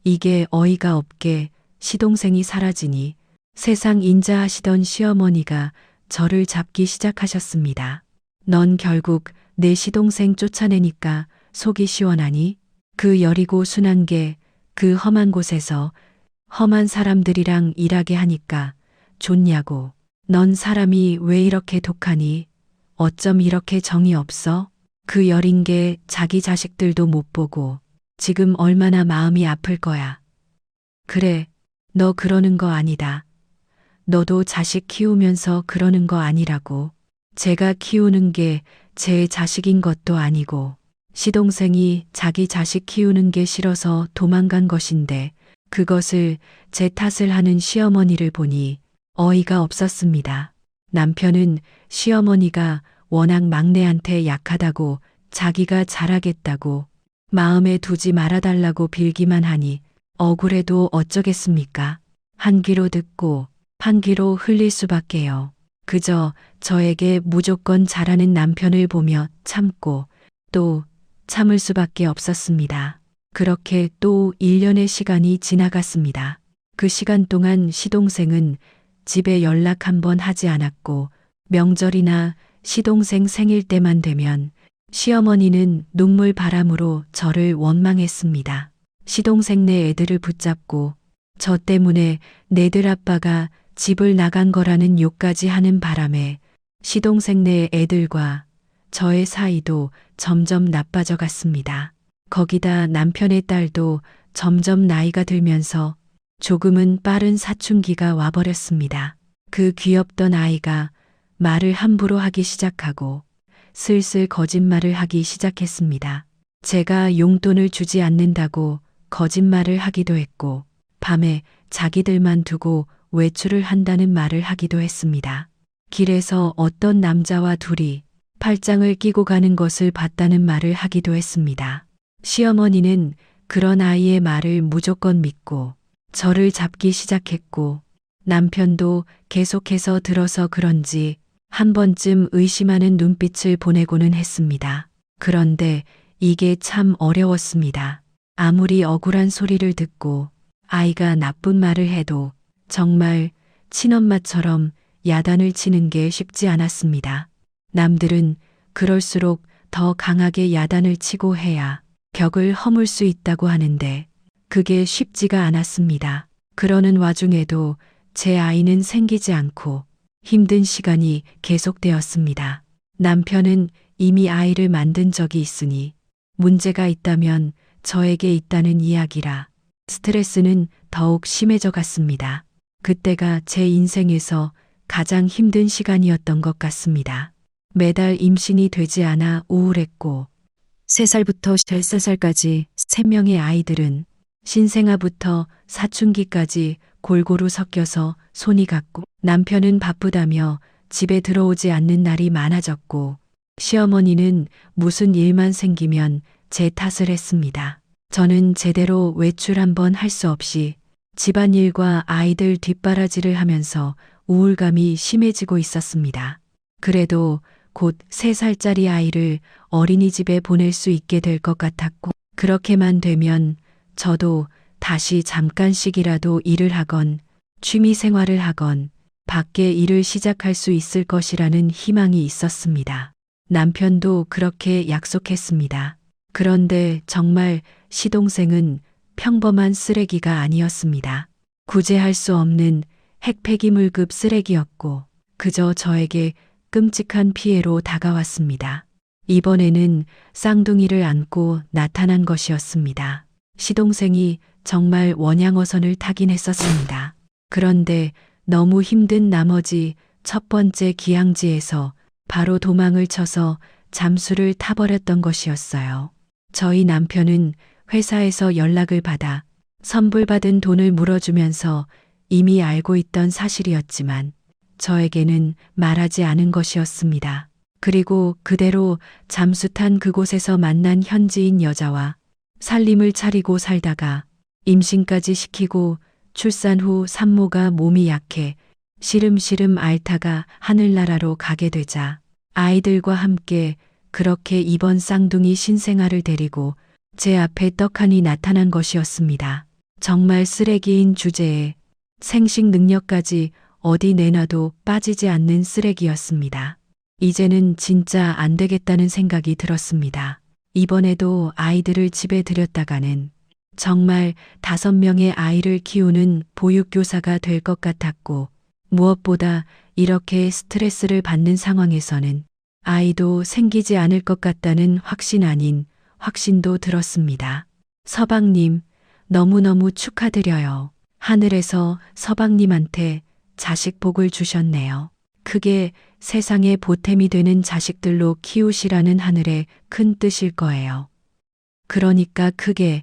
이게 어이가 없게 시동생이 사라지니 세상 인자하시던 시어머니가 저를 잡기 시작하셨습니다. 넌 결국 내 시동생 쫓아내니까 속이 시원하니? 그 여리고 순한 게 그 험한 곳에서 험한 사람들이랑 일하게 하니까 좋냐고. 넌 사람이 왜 이렇게 독하니? 어쩜 이렇게 정이 없어? 그 여린 게 자기 자식들도 못 보고 지금 얼마나 마음이 아플 거야. 그래, 너 그러는 거 아니다. 너도 자식 키우면서 그러는 거 아니라고. 제가 키우는 게 제 자식인 것도 아니고 시동생이 자기 자식 키우는 게 싫어서 도망간 것인데 그것을 제 탓을 하는 시어머니를 보니 어이가 없었습니다. 남편은 시어머니가 워낙 막내한테 약하다고 자기가 잘하겠다고 마음에 두지 말아달라고 빌기만 하니 억울해도 어쩌겠습니까? 한 귀로 듣고 한 귀로 흘릴 수밖에요. 그저 저에게 무조건 잘하는 남편을 보며 참고 또 참을 수밖에 없었습니다. 그렇게 또 1년의 시간이 지나갔습니다. 그 시간 동안 시동생은 집에 연락 한 번 하지 않았고 명절이나 시동생 생일 때만 되면 시어머니는 눈물 바람으로 저를 원망했습니다. 시동생네 애들을 붙잡고 저 때문에 내들 아빠가 집을 나간 거라는 욕까지 하는 바람에 시동생네 애들과 저의 사이도 점점 나빠져 갔습니다. 거기다 남편의 딸도 점점 나이가 들면서 조금은 빠른 사춘기가 와버렸습니다. 그 귀엽던 아이가 말을 함부로 하기 시작하고 슬슬 거짓말을 하기 시작했습니다. 제가 용돈을 주지 않는다고 거짓말을 하기도 했고 밤에 자기들만 두고 외출을 한다는 말을 하기도 했습니다. 길에서 어떤 남자와 둘이 팔짱을 끼고 가는 것을 봤다는 말을 하기도 했습니다. 시어머니는 그런 아이의 말을 무조건 믿고 저를 잡기 시작했고 남편도 계속해서 들어서 그런지 한 번쯤 의심하는 눈빛을 보내고는 했습니다. 그런데 이게 참 어려웠습니다. 아무리 억울한 소리를 듣고 아이가 나쁜 말을 해도 정말 친엄마처럼 야단을 치는 게 쉽지 않았습니다. 남들은 그럴수록 더 강하게 야단을 치고 해야 격을 허물 수 있다고 하는데 그게 쉽지가 않았습니다. 그러는 와중에도 제 아이는 생기지 않고 힘든 시간이 계속되었습니다. 남편은 이미 아이를 만든 적이 있으니 문제가 있다면 저에게 있다는 이야기라 스트레스는 더욱 심해져 갔습니다. 그때가 제 인생에서 가장 힘든 시간이었던 것 같습니다. 매달 임신이 되지 않아 우울했고 3살부터 13살까지 3명의 아이들은 신생아부터 사춘기까지 골고루 섞여서 손이 갔고 남편은 바쁘다며 집에 들어오지 않는 날이 많아졌고 시어머니는 무슨 일만 생기면 제 탓을 했습니다. 저는 제대로 외출 한번 할 수 없이 집안일과 아이들 뒷바라지를 하면서 우울감이 심해지고 있었습니다. 그래도 곧 3살짜리 아이를 어린이집에 보낼 수 있게 될 것 같았고 그렇게만 되면 저도 다시 잠깐씩이라도 일을 하건 취미 생활을 하건 밖에 일을 시작할 수 있을 것이라는 희망이 있었습니다. 남편도 그렇게 약속했습니다. 그런데 정말 시동생은 평범한 쓰레기가 아니었습니다. 구제할 수 없는 핵폐기물급 쓰레기였고 그저 저에게 끔찍한 피해로 다가왔습니다. 이번에는 쌍둥이를 안고 나타난 것이었습니다. 시동생이 정말 원양어선을 타긴 했었습니다. 그런데 너무 힘든 나머지 첫 번째 기항지에서 바로 도망을 쳐서 잠수를 타버렸던 것이었어요. 저희 남편은 회사에서 연락을 받아 선불받은 돈을 물어주면서 이미 알고 있던 사실이었지만 저에게는 말하지 않은 것이었습니다. 그리고 그대로 잠수탄 그곳에서 만난 현지인 여자와 살림을 차리고 살다가 임신까지 시키고 출산 후 산모가 몸이 약해 시름시름 앓다가 하늘나라로 가게 되자 아이들과 함께 그렇게 이번 쌍둥이 신생아를 데리고 제 앞에 떡하니 나타난 것이었습니다. 정말 쓰레기인 주제에 생식 능력까지 어디 내놔도 빠지지 않는 쓰레기였습니다. 이제는 진짜 안 되겠다는 생각이 들었습니다. 이번에도 아이들을 집에 들였다가는 정말 5명의 아이를 키우는 보육교사가 될 것 같았고, 무엇보다 이렇게 스트레스를 받는 상황에서는 아이도 생기지 않을 것 같다는 확신 아닌 확신도 들었습니다. 서방님, 너무너무 축하드려요. 하늘에서 서방님한테 자식 복을 주셨네요. 크게 세상에 보탬이 되는 자식들로 키우시라는 하늘의 큰 뜻일 거예요. 그러니까 크게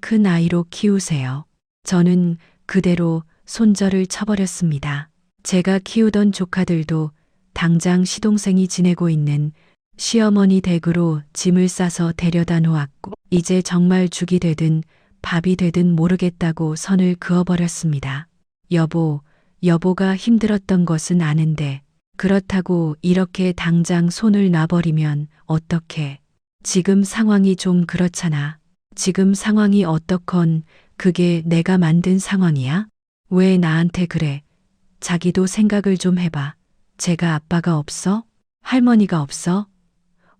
큰 아이로 키우세요. 저는 그대로 손절을 쳐버렸습니다. 제가 키우던 조카들도 당장 시동생이 지내고 있는 시어머니 댁으로 짐을 싸서 데려다 놓았고, 이제 정말 죽이 되든 밥이 되든 모르겠다고 선을 그어버렸습니다. 여보가 힘들었던 것은 아는데 그렇다고 이렇게 당장 손을 놔버리면 어떡해. 지금 상황이 좀 그렇잖아. 지금 상황이 어떻건 그게 내가 만든 상황이야? 왜 나한테 그래? 자기도 생각을 좀 해봐. 제가 아빠가 없어? 할머니가 없어?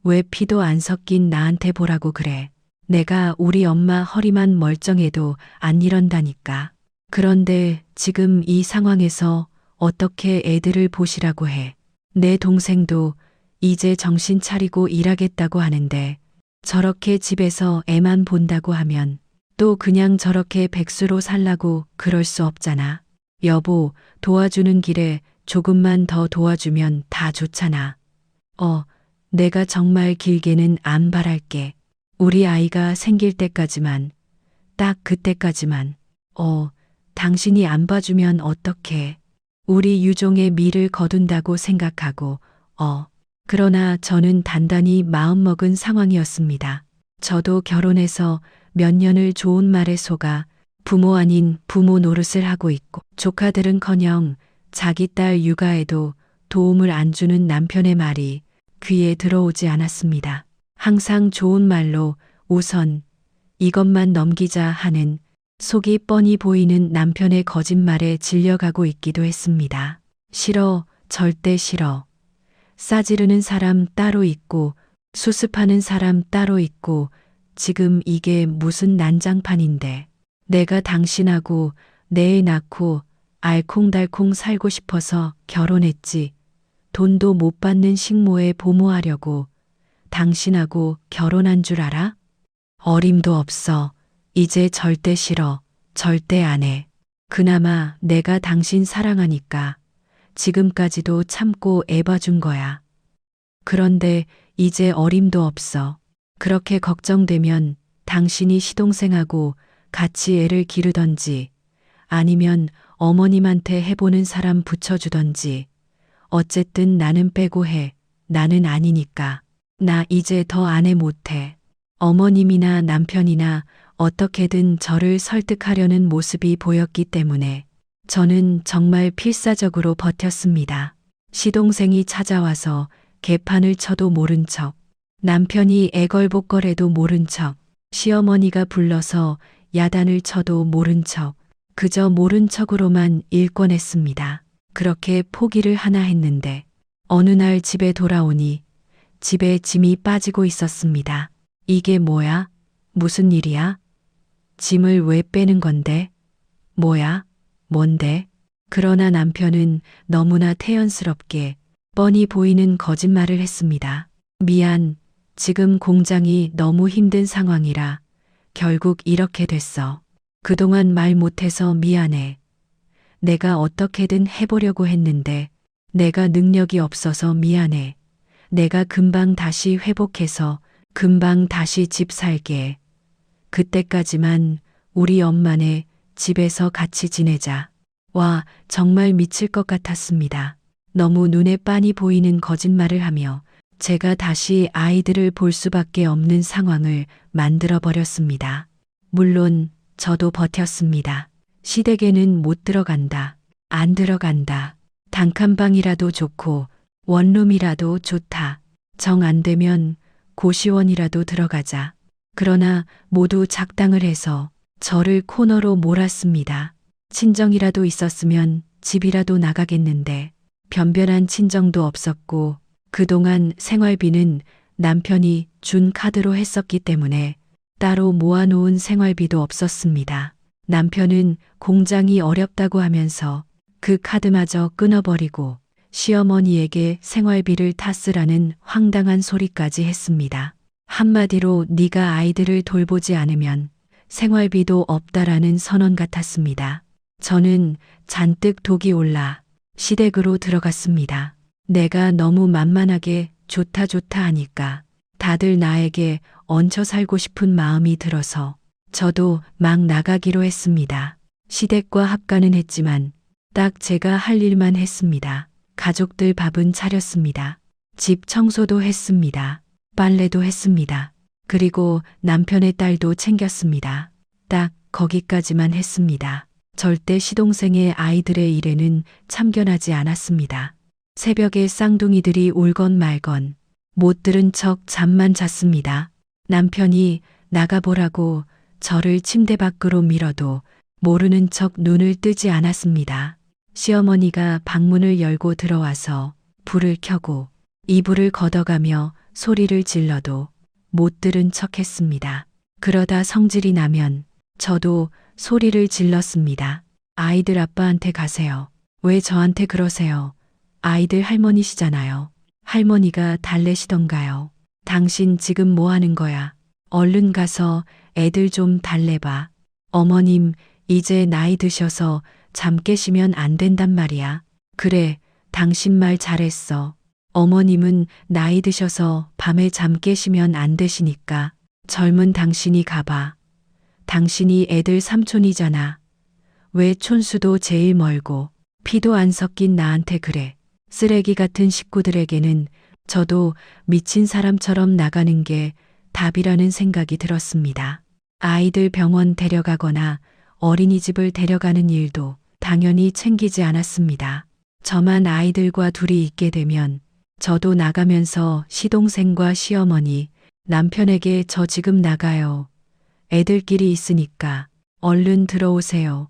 왜 피도 안 섞인 나한테 보라고 그래. 내가 우리 엄마 허리만 멀쩡해도 안 이런다니까. 그런데 지금 이 상황에서 어떻게 애들을 보시라고 해. 내 동생도 이제 정신 차리고 일하겠다고 하는데 저렇게 집에서 애만 본다고 하면 또 그냥 저렇게 백수로 살라고 그럴 수 없잖아. 여보, 도와주는 길에 조금만 더 도와주면 다 좋잖아. 내가 정말 길게는 안 바랄게. 우리 아이가 생길 때까지만, 딱 그때까지만. 당신이 안 봐주면 어떡해. 우리 유종의 미를 거둔다고 생각하고, 그러나 저는 단단히 마음먹은 상황이었습니다. 저도 결혼해서 몇 년을 좋은 말에 속아 부모 아닌 부모 노릇을 하고 있고, 조카들은커녕 자기 딸 육아에도 도움을 안 주는 남편의 말이 귀에 들어오지 않았습니다. 항상 좋은 말로 우선 이것만 넘기자 하는 속이 뻔히 보이는 남편의 거짓말에 질려가고 있기도 했습니다. 싫어, 절대 싫어. 싸지르는 사람 따로 있고 수습하는 사람 따로 있고 지금 이게 무슨 난장판인데. 내가 당신하고 내 애 낳고 알콩달콩 살고 싶어서 결혼했지. 돈도 못 받는 식모에 보모하려고 당신하고 결혼한 줄 알아? 어림도 없어. 이제 절대 싫어. 절대 안 해. 그나마 내가 당신 사랑하니까 지금까지도 참고 애 봐준 거야. 그런데 이제 어림도 없어. 그렇게 걱정되면 당신이 시동생하고 같이 애를 기르던지 아니면 어머님한테 해보는 사람 붙여주던지. 어쨌든 나는 빼고 해. 나는 아니니까. 나 이제 더 안 해 못해. 어머님이나 남편이나 어떻게든 저를 설득하려는 모습이 보였기 때문에 저는 정말 필사적으로 버텼습니다. 시동생이 찾아와서 개판을 쳐도 모른 척, 남편이 애걸복걸해도 모른 척, 시어머니가 불러서 야단을 쳐도 모른 척, 그저 모른 척으로만 일궈냈습니다. 그렇게 포기를 하나 했는데 어느 날 집에 돌아오니 집에 짐이 빠지고 있었습니다. 이게 뭐야? 무슨 일이야? 짐을 왜 빼는 건데? 뭐야? 뭔데? 그러나 남편은 너무나 태연스럽게 뻔히 보이는 거짓말을 했습니다. 미안. 지금 공장이 너무 힘든 상황이라 결국 이렇게 됐어. 그동안 말 못해서 미안해. 내가 어떻게든 해보려고 했는데 내가 능력이 없어서 미안해. 내가 금방 다시 회복해서 금방 다시 집 살게. 그때까지만 우리 엄마네 집에서 같이 지내자. 와, 정말 미칠 것 같았습니다. 너무 눈에 빤히 보이는 거짓말을 하며 제가 다시 아이들을 볼 수밖에 없는 상황을 만들어 버렸습니다. 물론 저도 버텼습니다. 시댁에는 못 들어간다. 안 들어간다. 단칸방이라도 좋고 원룸이라도 좋다. 정 안 되면 고시원이라도 들어가자. 그러나 모두 작당을 해서 저를 코너로 몰았습니다. 친정이라도 있었으면 집이라도 나가겠는데 변변한 친정도 없었고 그동안 생활비는 남편이 준 카드로 했었기 때문에 따로 모아놓은 생활비도 없었습니다. 남편은 공장이 어렵다고 하면서 그 카드마저 끊어버리고 시어머니에게 생활비를 탔으라는 황당한 소리까지 했습니다. 한마디로 네가 아이들을 돌보지 않으면 생활비도 없다라는 선언 같았습니다. 저는 잔뜩 독이 올라 시댁으로 들어갔습니다. 내가 너무 만만하게 좋다 하니까 다들 나에게 얹혀 살고 싶은 마음이 들어서 저도 막 나가기로 했습니다. 시댁과 합가는 했지만 딱 제가 할 일만 했습니다. 가족들 밥은 차렸습니다. 집 청소도 했습니다. 빨래도 했습니다. 그리고 남편의 딸도 챙겼습니다. 딱 거기까지만 했습니다. 절대 시동생의 아이들의 일에는 참견하지 않았습니다. 새벽에 쌍둥이들이 울건 말건 못 들은 척 잠만 잤습니다. 남편이 나가보라고 저를 침대 밖으로 밀어도 모르는 척 눈을 뜨지 않았습니다. 시어머니가 방문을 열고 들어와서 불을 켜고 이불을 걷어가며 소리를 질러도 못 들은 척 했습니다. 그러다 성질이 나면 저도 소리를 질렀습니다. 아이들 아빠한테 가세요. 왜 저한테 그러세요? 아이들 할머니시잖아요. 할머니가 달래시던가요. 당신 지금 뭐 하는 거야? 얼른 가서 애들 좀 달래봐. 어머님, 이제 나이 드셔서 잠 깨시면 안 된단 말이야. 그래, 당신 말 잘했어. 어머님은 나이 드셔서 밤에 잠 깨시면 안 되시니까 젊은 당신이 가봐. 당신이 애들 삼촌이잖아. 왜 촌수도 제일 멀고 피도 안 섞인 나한테 그래. 쓰레기 같은 식구들에게는 저도 미친 사람처럼 나가는 게 답이라는 생각이 들었습니다. 아이들 병원 데려가거나 어린이집을 데려가는 일도 당연히 챙기지 않았습니다. 저만 아이들과 둘이 있게 되면 저도 나가면서 시동생과 시어머니, 남편에게 저 지금 나가요. 애들끼리 있으니까 얼른 들어오세요.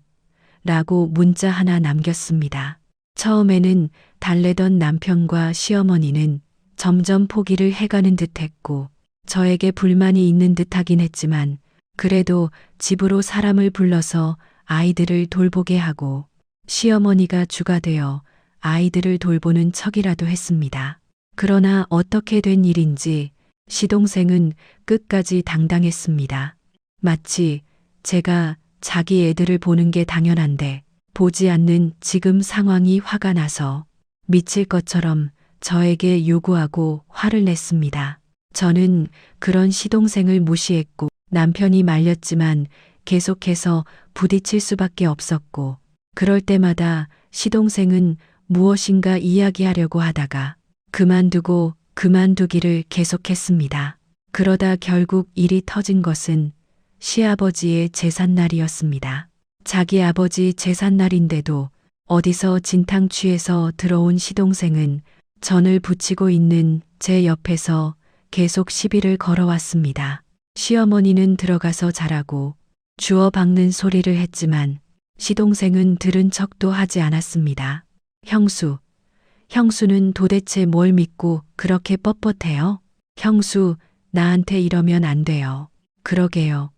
라고 문자 하나 남겼습니다. 처음에는 달래던 남편과 시어머니는 점점 포기를 해가는 듯했고 저에게 불만이 있는 듯하긴 했지만 그래도 집으로 사람을 불러서 아이들을 돌보게 하고 시어머니가 주가 되어 아이들을 돌보는 척이라도 했습니다. 그러나 어떻게 된 일인지 시동생은 끝까지 당당했습니다. 마치 제가 자기 애들을 보는 게 당연한데 보지 않는 지금 상황이 화가 나서 미칠 것처럼 저에게 요구하고 화를 냈습니다. 저는 그런 시동생을 무시했고 남편이 말렸지만 계속해서 부딪힐 수밖에 없었고 그럴 때마다 시동생은 무엇인가 이야기하려고 하다가 그만두고 그만두기를 계속했습니다. 그러다 결국 일이 터진 것은 시아버지의 제삿날이었습니다. 자기 아버지 제삿날인데도 어디서 진탕 취해서 들어온 시동생은 전을 붙이고 있는 제 옆에서 계속 시비를 걸어왔습니다. 시어머니는 들어가서 자라고 주워 박는 소리를 했지만 시동생은 들은 척도 하지 않았습니다. 형수는 도대체 뭘 믿고 그렇게 뻣뻣해요? 형수, 나한테 이러면 안 돼요. 그러게요.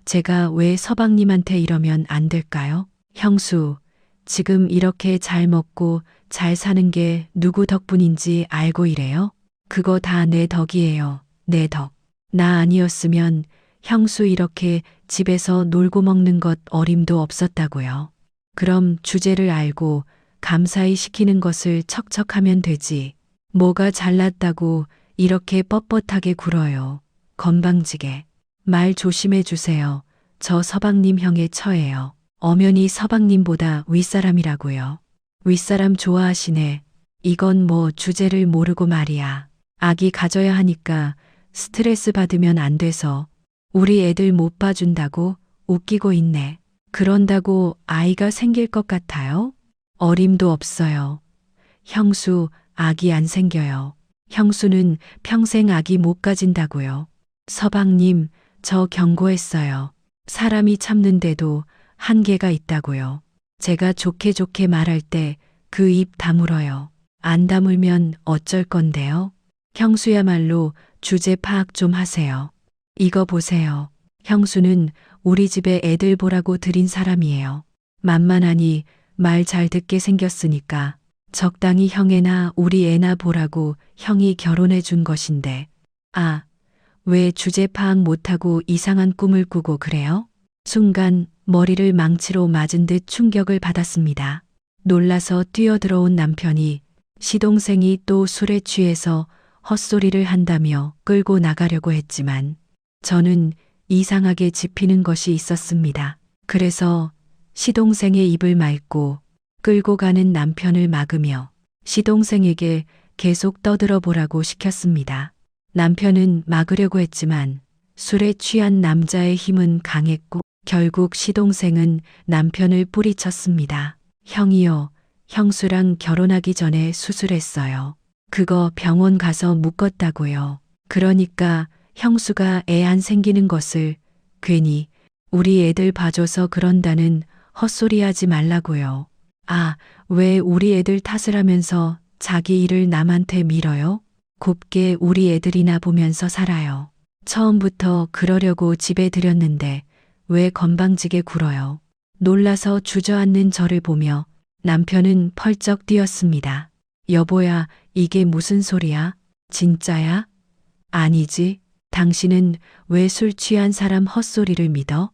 제가 왜 서방님한테 이러면 안 될까요? 형수, 지금 이렇게 잘 먹고 잘 사는 게 누구 덕분인지 알고 이래요? 그거 다 내 덕이에요. 내 덕. 나 아니었으면 형수 이렇게 집에서 놀고 먹는 것 어림도 없었다고요. 그럼 주제를 알고 감사히 시키는 것을 척척하면 되지. 뭐가 잘났다고 이렇게 뻣뻣하게 굴어요. 건방지게. 말 조심해 주세요. 저 서방님 형의 처예요. 엄연히 서방님보다 윗사람이라고요. 윗사람 좋아하시네. 이건 뭐 주제를 모르고 말이야. 아기 가져야 하니까 스트레스 받으면 안 돼서 우리 애들 못 봐준다고 웃기고 있네. 그런다고 아이가 생길 것 같아요? 어림도 없어요. 형수, 아기 안 생겨요. 형수는 평생 아기 못 가진다고요. 서방님, 저 경고했어요. 사람이 참는데도 한계가 있다고요. 제가 좋게 좋게 말할 때 그 입 다물어요. 안 다물면 어쩔 건데요? 형수야말로 주제 파악 좀 하세요. 이거 보세요. 형수는 우리 집에 애들 보라고 들인 사람이에요. 만만하니 말 잘 듣게 생겼으니까 적당히 형애나 우리 애나 보라고 형이 결혼해 준 것인데, 아, 왜 주제 파악 못하고 이상한 꿈을 꾸고 그래요? 순간 머리를 망치로 맞은 듯 충격을 받았습니다. 놀라서 뛰어들어온 남편이 시동생이 또 술에 취해서 헛소리를 한다며 끌고 나가려고 했지만 저는 이상하게 짚히는 것이 있었습니다. 그래서 시동생의 입을 막고 끌고 가는 남편을 막으며 시동생에게 계속 떠들어 보라고 시켰습니다. 남편은 막으려고 했지만 술에 취한 남자의 힘은 강했고 결국 시동생은 남편을 뿌리쳤습니다. 형이요, 형수랑 결혼하기 전에 수술했어요. 그거 병원 가서 묶었다고요. 그러니까 형수가 애 안 생기는 것을 괜히 우리 애들 봐줘서 그런다는 헛소리 하지 말라고요. 아, 왜 우리 애들 탓을 하면서 자기 일을 남한테 밀어요? 곱게 우리 애들이나 보면서 살아요. 처음부터 그러려고 집에 들였는데 왜 건방지게 굴어요? 놀라서 주저앉는 저를 보며 남편은 펄쩍 뛰었습니다. 여보야, 이게 무슨 소리야? 진짜야? 아니지. 당신은 왜 술 취한 사람 헛소리를 믿어?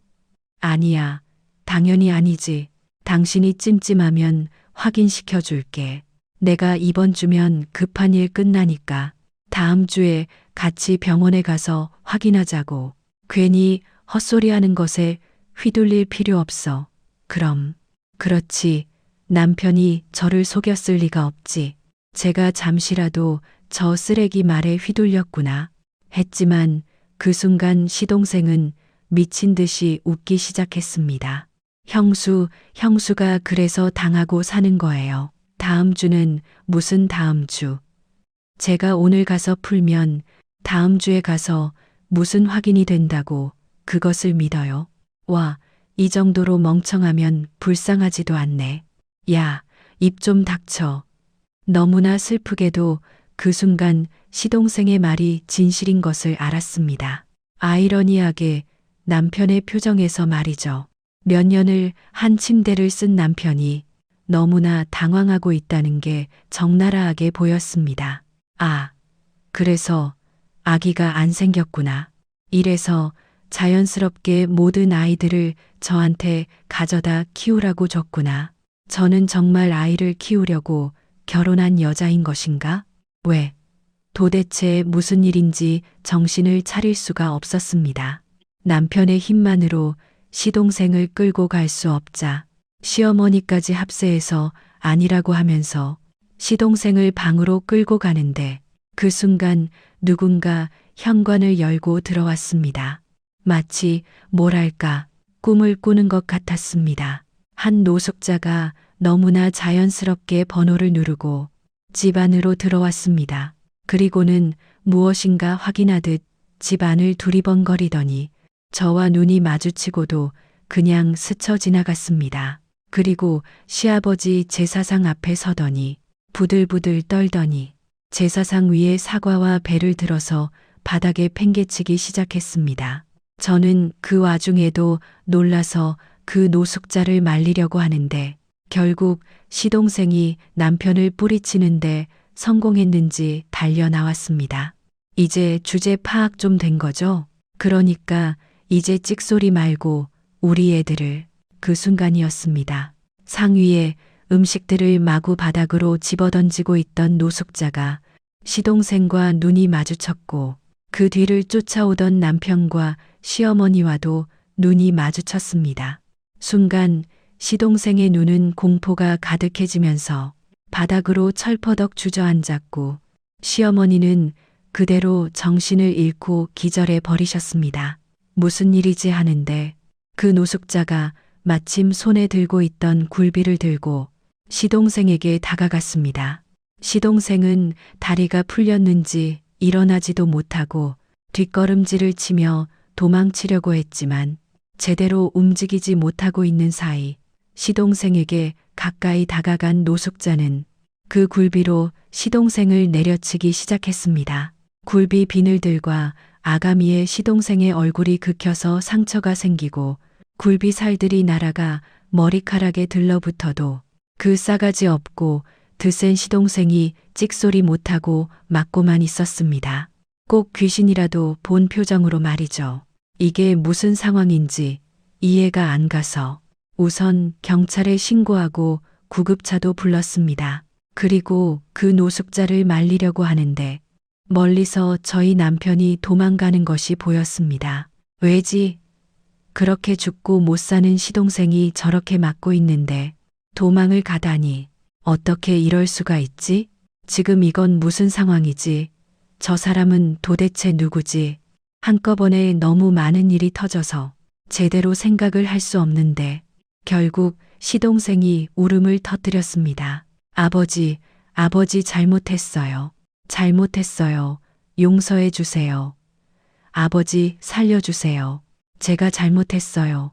아니야. 당연히 아니지. 당신이 찜찜하면 확인시켜 줄게. 내가 이번 주면 급한 일 끝나니까 다음 주에 같이 병원에 가서 확인하자고. 괜히 헛소리하는 것에 휘둘릴 필요 없어. 그럼. 그렇지. 남편이 저를 속였을 리가 없지. 제가 잠시라도 저 쓰레기 말에 휘둘렸구나 했지만 그 순간 시동생은 미친 듯이 웃기 시작했습니다. 형수가 그래서 당하고 사는 거예요. 다음 주는 무슨 다음 주. 제가 오늘 가서 풀면 다음 주에 가서 무슨 확인이 된다고 그것을 믿어요. 와, 이 정도로 멍청하면 불쌍하지도 않네. 야, 입 좀 닥쳐. 너무나 슬프게도 그 순간 시동생의 말이 진실인 것을 알았습니다. 아이러니하게 남편의 표정에서 말이죠. 몇 년을 한 침대를 쓴 남편이 너무나 당황하고 있다는 게 적나라하게 보였습니다. 아, 그래서 아기가 안 생겼구나. 이래서 자연스럽게 모든 아이들을 저한테 가져다 키우라고 줬구나. 저는 정말 아이를 키우려고 결혼한 여자인 것인가? 왜? 도대체 무슨 일인지 정신을 차릴 수가 없었습니다. 남편의 힘만으로 시동생을 끌고 갈 수 없자 시어머니까지 합세해서 아니라고 하면서 시동생을 방으로 끌고 가는데 그 순간 누군가 현관을 열고 들어왔습니다. 마치 뭐랄까 꿈을 꾸는 것 같았습니다. 한 노숙자가 너무나 자연스럽게 번호를 누르고 집 안으로 들어왔습니다. 그리고는 무엇인가 확인하듯 집 안을 두리번거리더니 저와 눈이 마주치고도 그냥 스쳐 지나갔습니다. 그리고 시아버지 제사상 앞에 서더니 부들부들 떨더니 제사상 위에 사과와 배를 들어서 바닥에 팽개치기 시작했습니다. 저는 그 와중에도 놀라서 그 노숙자를 말리려고 하는데 결국 시동생이 남편을 뿌리치는데 성공했는지 달려 나왔습니다. 이제 주제 파악 좀 된 거죠? 그러니까 이제 찍소리 말고 우리 애들을. 그 순간이었습니다. 상위에 음식들을 마구 바닥으로 집어던지고 있던 노숙자가 시동생과 눈이 마주쳤고 그 뒤를 쫓아오던 남편과 시어머니와도 눈이 마주쳤습니다. 순간 시동생의 눈은 공포가 가득해지면서 바닥으로 철퍼덕 주저앉았고 시어머니는 그대로 정신을 잃고 기절해 버리셨습니다. 무슨 일이지 하는데 그 노숙자가 마침 손에 들고 있던 굴비를 들고 시동생에게 다가갔습니다. 시동생은 다리가 풀렸는지 일어나지도 못하고 뒷걸음질을 치며 도망치려고 했지만 제대로 움직이지 못하고 있는 사이 시동생에게 가까이 다가간 노숙자는 그 굴비로 시동생을 내려치기 시작했습니다. 굴비 비늘들과 아가미에 시동생의 얼굴이 긁혀서 상처가 생기고 굴비 살들이 날아가 머리카락에 들러붙어도 그 싸가지 없고 드센 시동생이 찍소리 못하고 맞고만 있었습니다. 꼭 귀신이라도 본 표정으로 말이죠. 이게 무슨 상황인지 이해가 안 가서 우선 경찰에 신고하고 구급차도 불렀습니다. 그리고 그 노숙자를 말리려고 하는데 멀리서 저희 남편이 도망가는 것이 보였습니다. 왜지? 그렇게 죽고 못 사는 시동생이 저렇게 맞고 있는데 도망을 가다니 어떻게 이럴 수가 있지? 지금 이건 무슨 상황이지? 저 사람은 도대체 누구지? 한꺼번에 너무 많은 일이 터져서 제대로 생각을 할 수 없는데 결국 시동생이 울음을 터뜨렸습니다. 아버지, 아버지 잘못했어요. 잘못했어요. 용서해 주세요. 아버지 살려주세요. 제가 잘못했어요.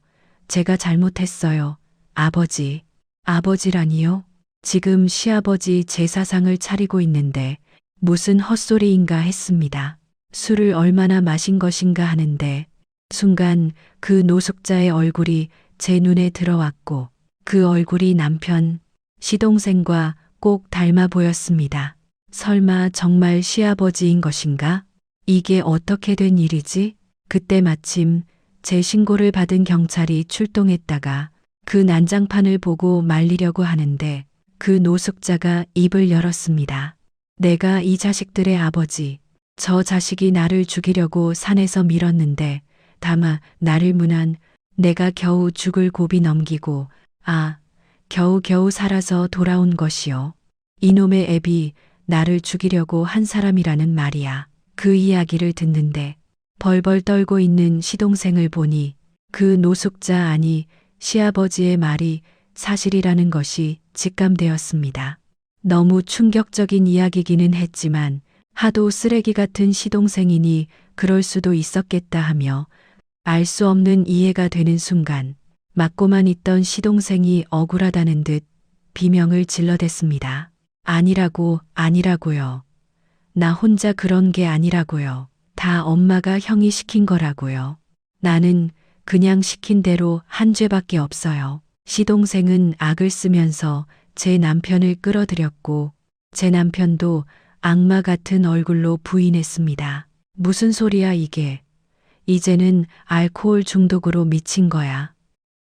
제가 잘못했어요. 아버지. 아버지라니요? 지금 시아버지 제사상을 차리고 있는데 무슨 헛소리인가 했습니다. 술을 얼마나 마신 것인가 하는데 순간 그 노숙자의 얼굴이 제 눈에 들어왔고 그 얼굴이 남편 시동생과 꼭 닮아 보였습니다. 설마 정말 시아버지인 것인가? 이게 어떻게 된 일이지? 그때 마침 제 신고를 받은 경찰이 출동했다가 그 난장판을 보고 말리려고 하는데 그 노숙자가 입을 열었습니다. 내가 이 자식들의 아버지, 저 자식이 나를 죽이려고 산에서 밀었는데 다마 나를 문한 내가 겨우 죽을 고비 넘기고 겨우 살아서 돌아온 것이요. 이놈의 애비 나를 죽이려고 한 사람이라는 말이야. 그 이야기를 듣는데 벌벌 떨고 있는 시동생을 보니 그 노숙자 아니 시아버지의 말이 사실이라는 것이 직감되었습니다. 너무 충격적인 이야기기는 했지만 하도 쓰레기 같은 시동생이니 그럴 수도 있었겠다 하며 알 수 없는 이해가 되는 순간 맞고만 있던 시동생이 억울하다는 듯 비명을 질러댔습니다. 아니라고요. 나 혼자 그런 게 아니라고요. 다 엄마가 형이 시킨 거라고요. 나는 그냥 시킨 대로 한 죄밖에 없어요. 시동생은 악을 쓰면서 제 남편을 끌어들였고 제 남편도 악마 같은 얼굴로 부인했습니다. 무슨 소리야 이게. 이제는 알코올 중독으로 미친 거야.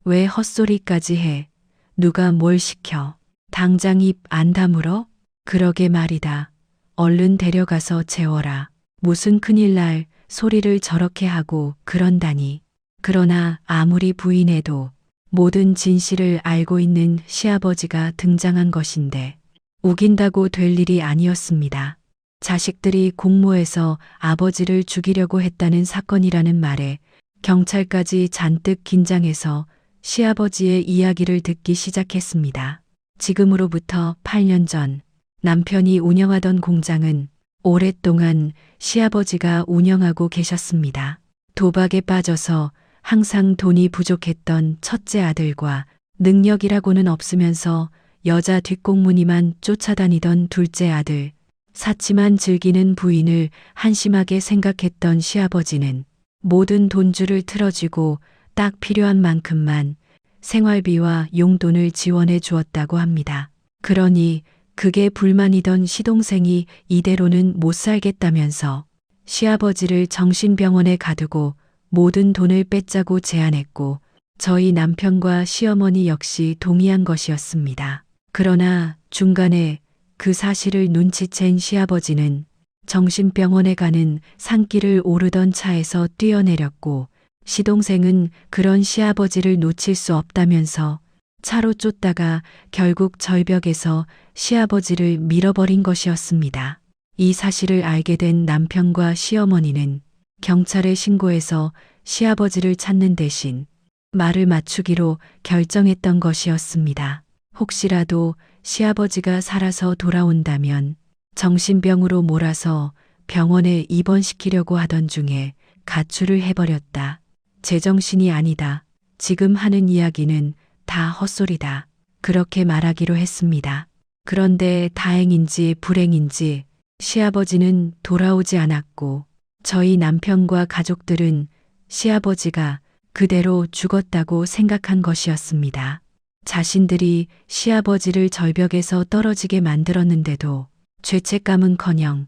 왜 헛소리까지 해. 누가 뭘 시켜. 당장 입 안 다물어? 그러게 말이다. 얼른 데려가서 재워라. 무슨 큰일 날 소리를 저렇게 하고 그런다니. 그러나 아무리 부인해도 모든 진실을 알고 있는 시아버지가 등장한 것인데 우긴다고 될 일이 아니었습니다. 자식들이 공모해서 아버지를 죽이려고 했다는 사건이라는 말에 경찰까지 잔뜩 긴장해서 시아버지의 이야기를 듣기 시작했습니다. 지금으로부터 8년 전 남편이 운영하던 공장은 오랫동안 시아버지가 운영하고 계셨습니다. 도박에 빠져서 항상 돈이 부족했던 첫째 아들과 능력이라고는 없으면서 여자 뒷공무니만 쫓아다니던 둘째 아들, 사치만 즐기는 부인을 한심하게 생각했던 시아버지는 모든 돈줄을 틀어쥐고 딱 필요한 만큼만 생활비와 용돈을 지원해 주었다고 합니다. 그러니 그게 불만이던 시동생이 이대로는 못 살겠다면서 시아버지를 정신병원에 가두고 모든 돈을 뺏자고 제안했고 저희 남편과 시어머니 역시 동의한 것이었습니다. 그러나 중간에 그 사실을 눈치챈 시아버지는 정신병원에 가는 산길을 오르던 차에서 뛰어내렸고 시동생은 그런 시아버지를 놓칠 수 없다면서 차로 쫓다가 결국 절벽에서 시아버지를 밀어버린 것이었습니다. 이 사실을 알게 된 남편과 시어머니는 경찰에 신고해서 시아버지를 찾는 대신 말을 맞추기로 결정했던 것이었습니다. 혹시라도 시아버지가 살아서 돌아온다면 정신병으로 몰아서 병원에 입원시키려고 하던 중에 가출을 해버렸다. 제정신이 아니다. 지금 하는 이야기는 다 헛소리다. 그렇게 말하기로 했습니다. 그런데 다행인지 불행인지 시아버지는 돌아오지 않았고 저희 남편과 가족들은 시아버지가 그대로 죽었다고 생각한 것이었습니다. 자신들이 시아버지를 절벽에서 떨어지게 만들었는데도 죄책감은커녕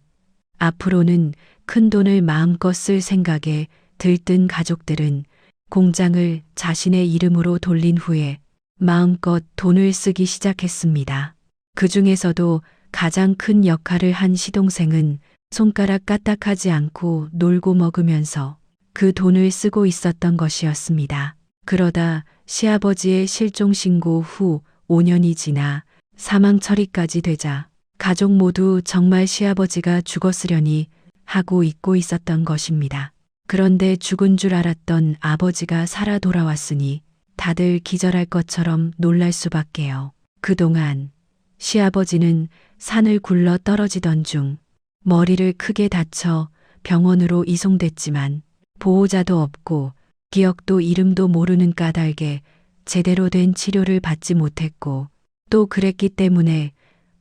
앞으로는 큰 돈을 마음껏 쓸 생각에 들뜬 가족들은 공장을 자신의 이름으로 돌린 후에 마음껏 돈을 쓰기 시작했습니다. 그 중에서도 가장 큰 역할을 한 시동생은 손가락 까딱하지 않고 놀고 먹으면서 그 돈을 쓰고 있었던 것이었습니다. 그러다 시아버지의 실종 신고 후 5년이 지나 사망 처리까지 되자 가족 모두 정말 시아버지가 죽었으려니 하고 잊고 있었던 것입니다. 그런데 죽은 줄 알았던 아버지가 살아 돌아왔으니 다들 기절할 것처럼 놀랄 수밖에요. 그동안 시아버지는 산을 굴러 떨어지던 중 머리를 크게 다쳐 병원으로 이송됐지만 보호자도 없고 기억도 이름도 모르는 까닭에 제대로 된 치료를 받지 못했고 또 그랬기 때문에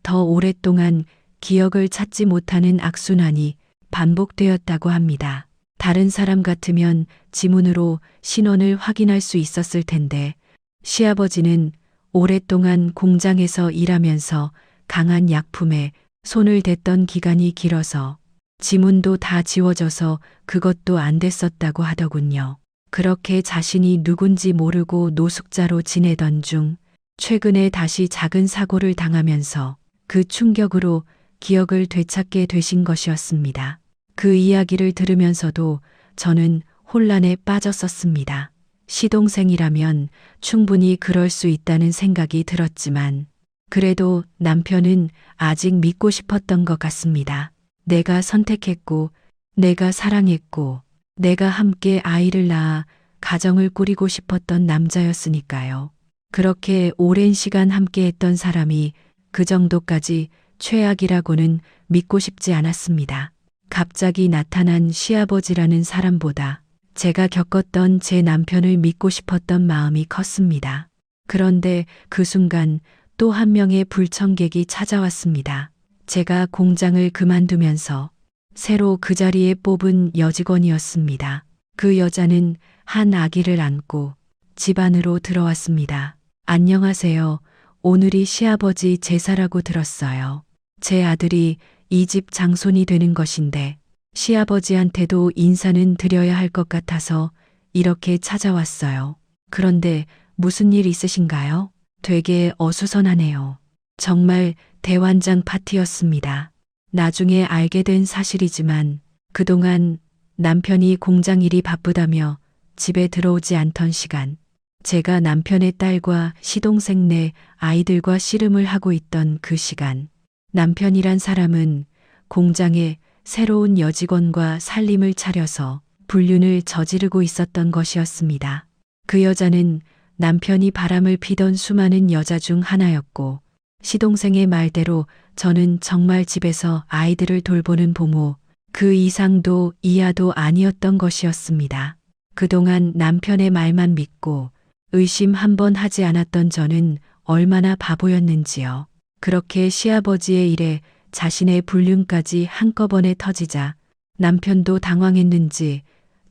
더 오랫동안 기억을 찾지 못하는 악순환이 반복되었다고 합니다. 다른 사람 같으면 지문으로 신원을 확인할 수 있었을 텐데 시아버지는 오랫동안 공장에서 일하면서 강한 약품에 손을 댔던 기간이 길어서 지문도 다 지워져서 그것도 안 됐었다고 하더군요. 그렇게 자신이 누군지 모르고 노숙자로 지내던 중 최근에 다시 작은 사고를 당하면서 그 충격으로 기억을 되찾게 되신 것이었습니다. 그 이야기를 들으면서도 저는 혼란에 빠졌었습니다. 시동생이라면 충분히 그럴 수 있다는 생각이 들었지만 그래도 남편은 아직 믿고 싶었던 것 같습니다. 내가 선택했고, 내가 사랑했고, 내가 함께 아이를 낳아 가정을 꾸리고 싶었던 남자였으니까요. 그렇게 오랜 시간 함께 했던 사람이 그 정도까지 최악이라고는 믿고 싶지 않았습니다. 갑자기 나타난 시아버지라는 사람보다 제가 겪었던 제 남편을 믿고 싶었던 마음이 컸습니다. 그런데 그 순간 또 한 명의 불청객이 찾아왔습니다. 제가 공장을 그만두면서 새로 그 자리에 뽑은 여직원이었습니다. 그 여자는 한 아기를 안고 집 안으로 들어왔습니다. 안녕하세요. 오늘이 시아버지 제사라고 들었어요. 제 아들이 이 집 장손이 되는 것인데 시아버지한테도 인사는 드려야 할 것 같아서 이렇게 찾아왔어요. 그런데 무슨 일 있으신가요? 되게 어수선하네요. 정말 대환장 파티였습니다. 나중에 알게 된 사실이지만 그동안 남편이 공장 일이 바쁘다며 집에 들어오지 않던 시간, 제가 남편의 딸과 시동생 네 아이들과 씨름을 하고 있던 그 시간, 남편이란 사람은 공장에 새로운 여직원과 살림을 차려서 불륜을 저지르고 있었던 것이었습니다. 그 여자는 남편이 바람을 피던 수많은 여자 중 하나였고 시동생의 말대로 저는 정말 집에서 아이들을 돌보는 보모, 그 이상도 이하도 아니었던 것이었습니다. 그동안 남편의 말만 믿고 의심 한 번 하지 않았던 저는 얼마나 바보였는지요. 그렇게 시아버지의 일에 자신의 불륜까지 한꺼번에 터지자 남편도 당황했는지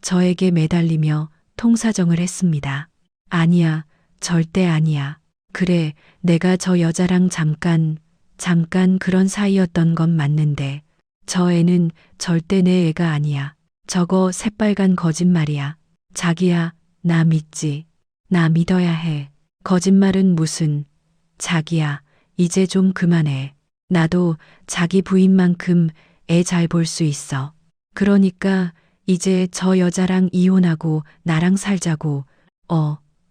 저에게 매달리며 통사정을 했습니다. 아니야, 절대 아니야. 그래, 내가 저 여자랑 잠깐 그런 사이였던 건 맞는데 저 애는 절대 내 애가 아니야. 저거 새빨간 거짓말이야. 자기야, 나 믿지. 나 믿어야 해. 거짓말은 무슨. 자기야, 이제 좀 그만해. 나도 자기 부인만큼 애 잘 볼 수 있어. 그러니까 이제 저 여자랑 이혼하고 나랑 살자고.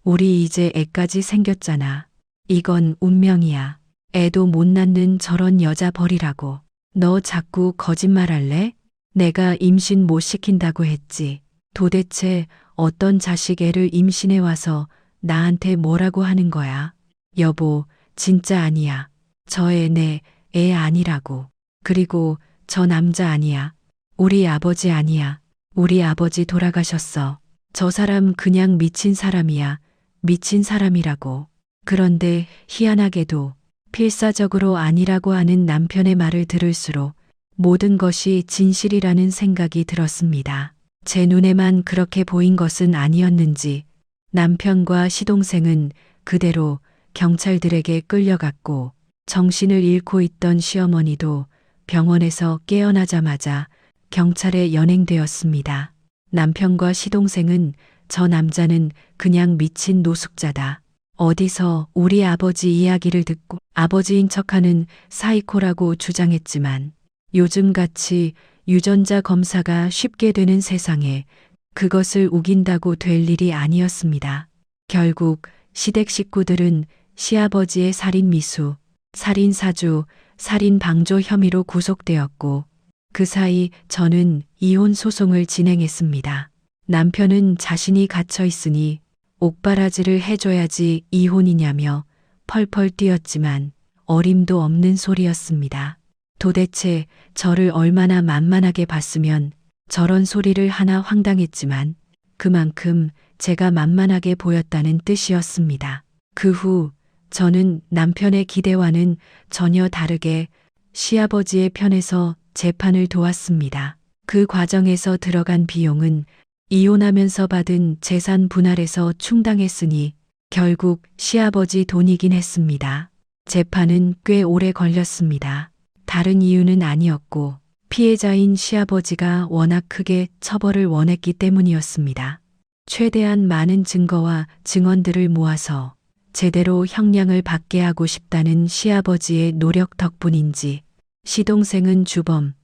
우리 이제 애까지 생겼잖아. 이건 운명이야. 애도 못 낳는 저런 여자 버리라고. 너 자꾸 거짓말할래? 내가 임신 못 시킨다고 했지. 도대체 어떤 자식 애를 임신해 와서 나한테 뭐라고 하는 거야? 여보, 진짜 아니야. 저 애 내 애 아니라고. 그리고 저 남자 아니야. 우리 아버지 아니야. 우리 아버지 돌아가셨어. 저 사람 그냥 미친 사람이야. 미친 사람이라고. 그런데 희한하게도 필사적으로 아니라고 하는 남편의 말을 들을수록 모든 것이 진실이라는 생각이 들었습니다. 제 눈에만 그렇게 보인 것은 아니었는지 남편과 시동생은 그대로 경찰들에게 끌려갔고 정신을 잃고 있던 시어머니도 병원에서 깨어나자마자 경찰에 연행되었습니다. 남편과 시동생은 저 남자는 그냥 미친 노숙자다. 어디서 우리 아버지 이야기를 듣고 아버지인 척하는 사이코라고 주장했지만 요즘같이 유전자 검사가 쉽게 되는 세상에 그것을 우긴다고 될 일이 아니었습니다. 결국 시댁 식구들은 시아버지의 살인 미수, 살인 사주, 살인 방조 혐의로 구속되었고 그 사이 저는 이혼 소송을 진행했습니다. 남편은 자신이 갇혀 있으니 옥바라지를 해줘야지 이혼이냐며 펄펄 뛰었지만 어림도 없는 소리였습니다. 도대체 저를 얼마나 만만하게 봤으면 저런 소리를 하나 황당했지만 그만큼 제가 만만하게 보였다는 뜻이었습니다. 그 후 저는 남편의 기대와는 전혀 다르게 시아버지의 편에서 재판을 도왔습니다. 그 과정에서 들어간 비용은 이혼하면서 받은 재산 분할에서 충당했으니 결국 시아버지 돈이긴 했습니다. 재판은 꽤 오래 걸렸습니다. 다른 이유는 아니었고 피해자인 시아버지가 워낙 크게 처벌을 원했기 때문이었습니다. 최대한 많은 증거와 증언들을 모아서 제대로 형량을 받게 하고 싶다는 시아버지의 노력 덕분인지 시동생은 주범,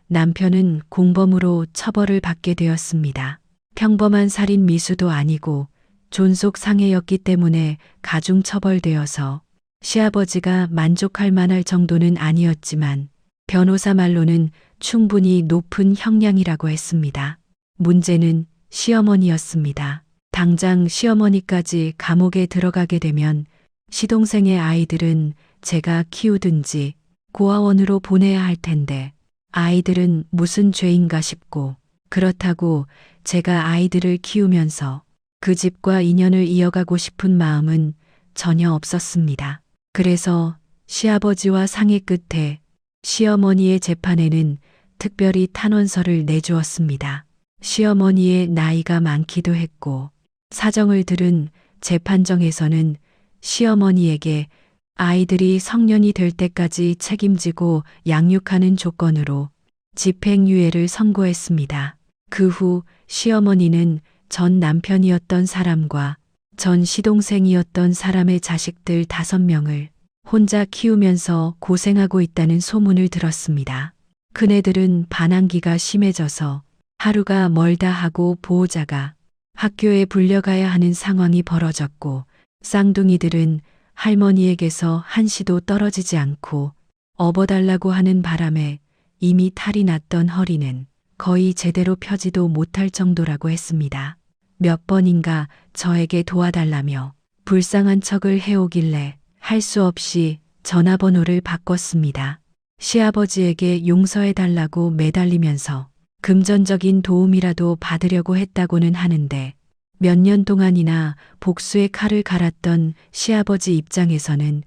남편은 공범으로 처벌을 받게 되었습니다. 평범한 살인 미수도 아니고 존속 상해였기 때문에 가중 처벌되어서 시아버지가 만족할 만할 정도는 아니었지만 변호사 말로는 충분히 높은 형량이라고 했습니다. 문제는 시어머니였습니다. 당장 시어머니까지 감옥에 들어가게 되면 시동생의 아이들은 제가 키우든지 고아원으로 보내야 할 텐데 아이들은 무슨 죄인가 싶고 그렇다고 제가 아이들을 키우면서 그 집과 인연을 이어가고 싶은 마음은 전혀 없었습니다. 그래서 시아버지와 상의 끝에 시어머니의 재판에는 특별히 탄원서를 내주었습니다. 시어머니의 나이가 많기도 했고 사정을 들은 재판정에서는 시어머니에게 아이들이 성년이 될 때까지 책임지고 양육하는 조건으로 집행유예를 선고했습니다. 그 후 시어머니는 전 남편이었던 사람과 전 시동생이었던 사람의 자식들 5명을 혼자 키우면서 고생하고 있다는 소문을 들었습니다. 그네들은 반항기가 심해져서 하루가 멀다 하고 보호자가 학교에 불려가야 하는 상황이 벌어졌고 쌍둥이들은 할머니에게서 한시도 떨어지지 않고 업어달라고 하는 바람에 이미 탈이 났던 허리는 거의 제대로 펴지도 못할 정도라고 했습니다. 몇 번인가 저에게 도와달라며 불쌍한 척을 해오길래 할 수 없이 전화번호를 바꿨습니다. 시아버지에게 용서해달라고 매달리면서 금전적인 도움이라도 받으려고 했다고는 하는데 몇 년 동안이나 복수의 칼을 갈았던 시아버지 입장에서는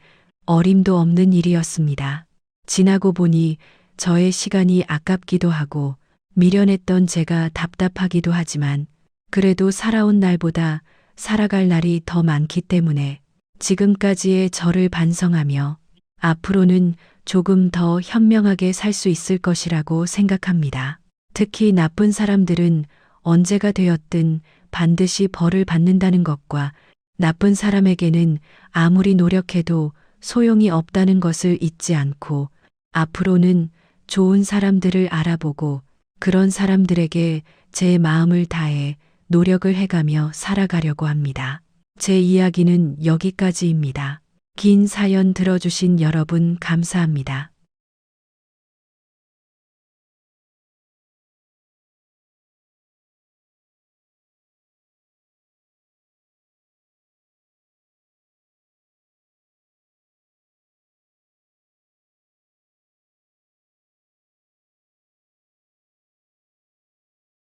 어림도 없는 일이었습니다. 지나고 보니 저의 시간이 아깝기도 하고 미련했던 제가 답답하기도 하지만 그래도 살아온 날보다 살아갈 날이 더 많기 때문에 지금까지의 저를 반성하며 앞으로는 조금 더 현명하게 살 수 있을 것이라고 생각합니다. 특히 나쁜 사람들은 언제가 되었든 반드시 벌을 받는다는 것과 나쁜 사람에게는 아무리 노력해도 소용이 없다는 것을 잊지 않고 앞으로는 좋은 사람들을 알아보고 그런 사람들에게 제 마음을 다해 노력을 해가며 살아가려고 합니다. 제 이야기는 여기까지입니다. 긴 사연 들어주신 여러분 감사합니다.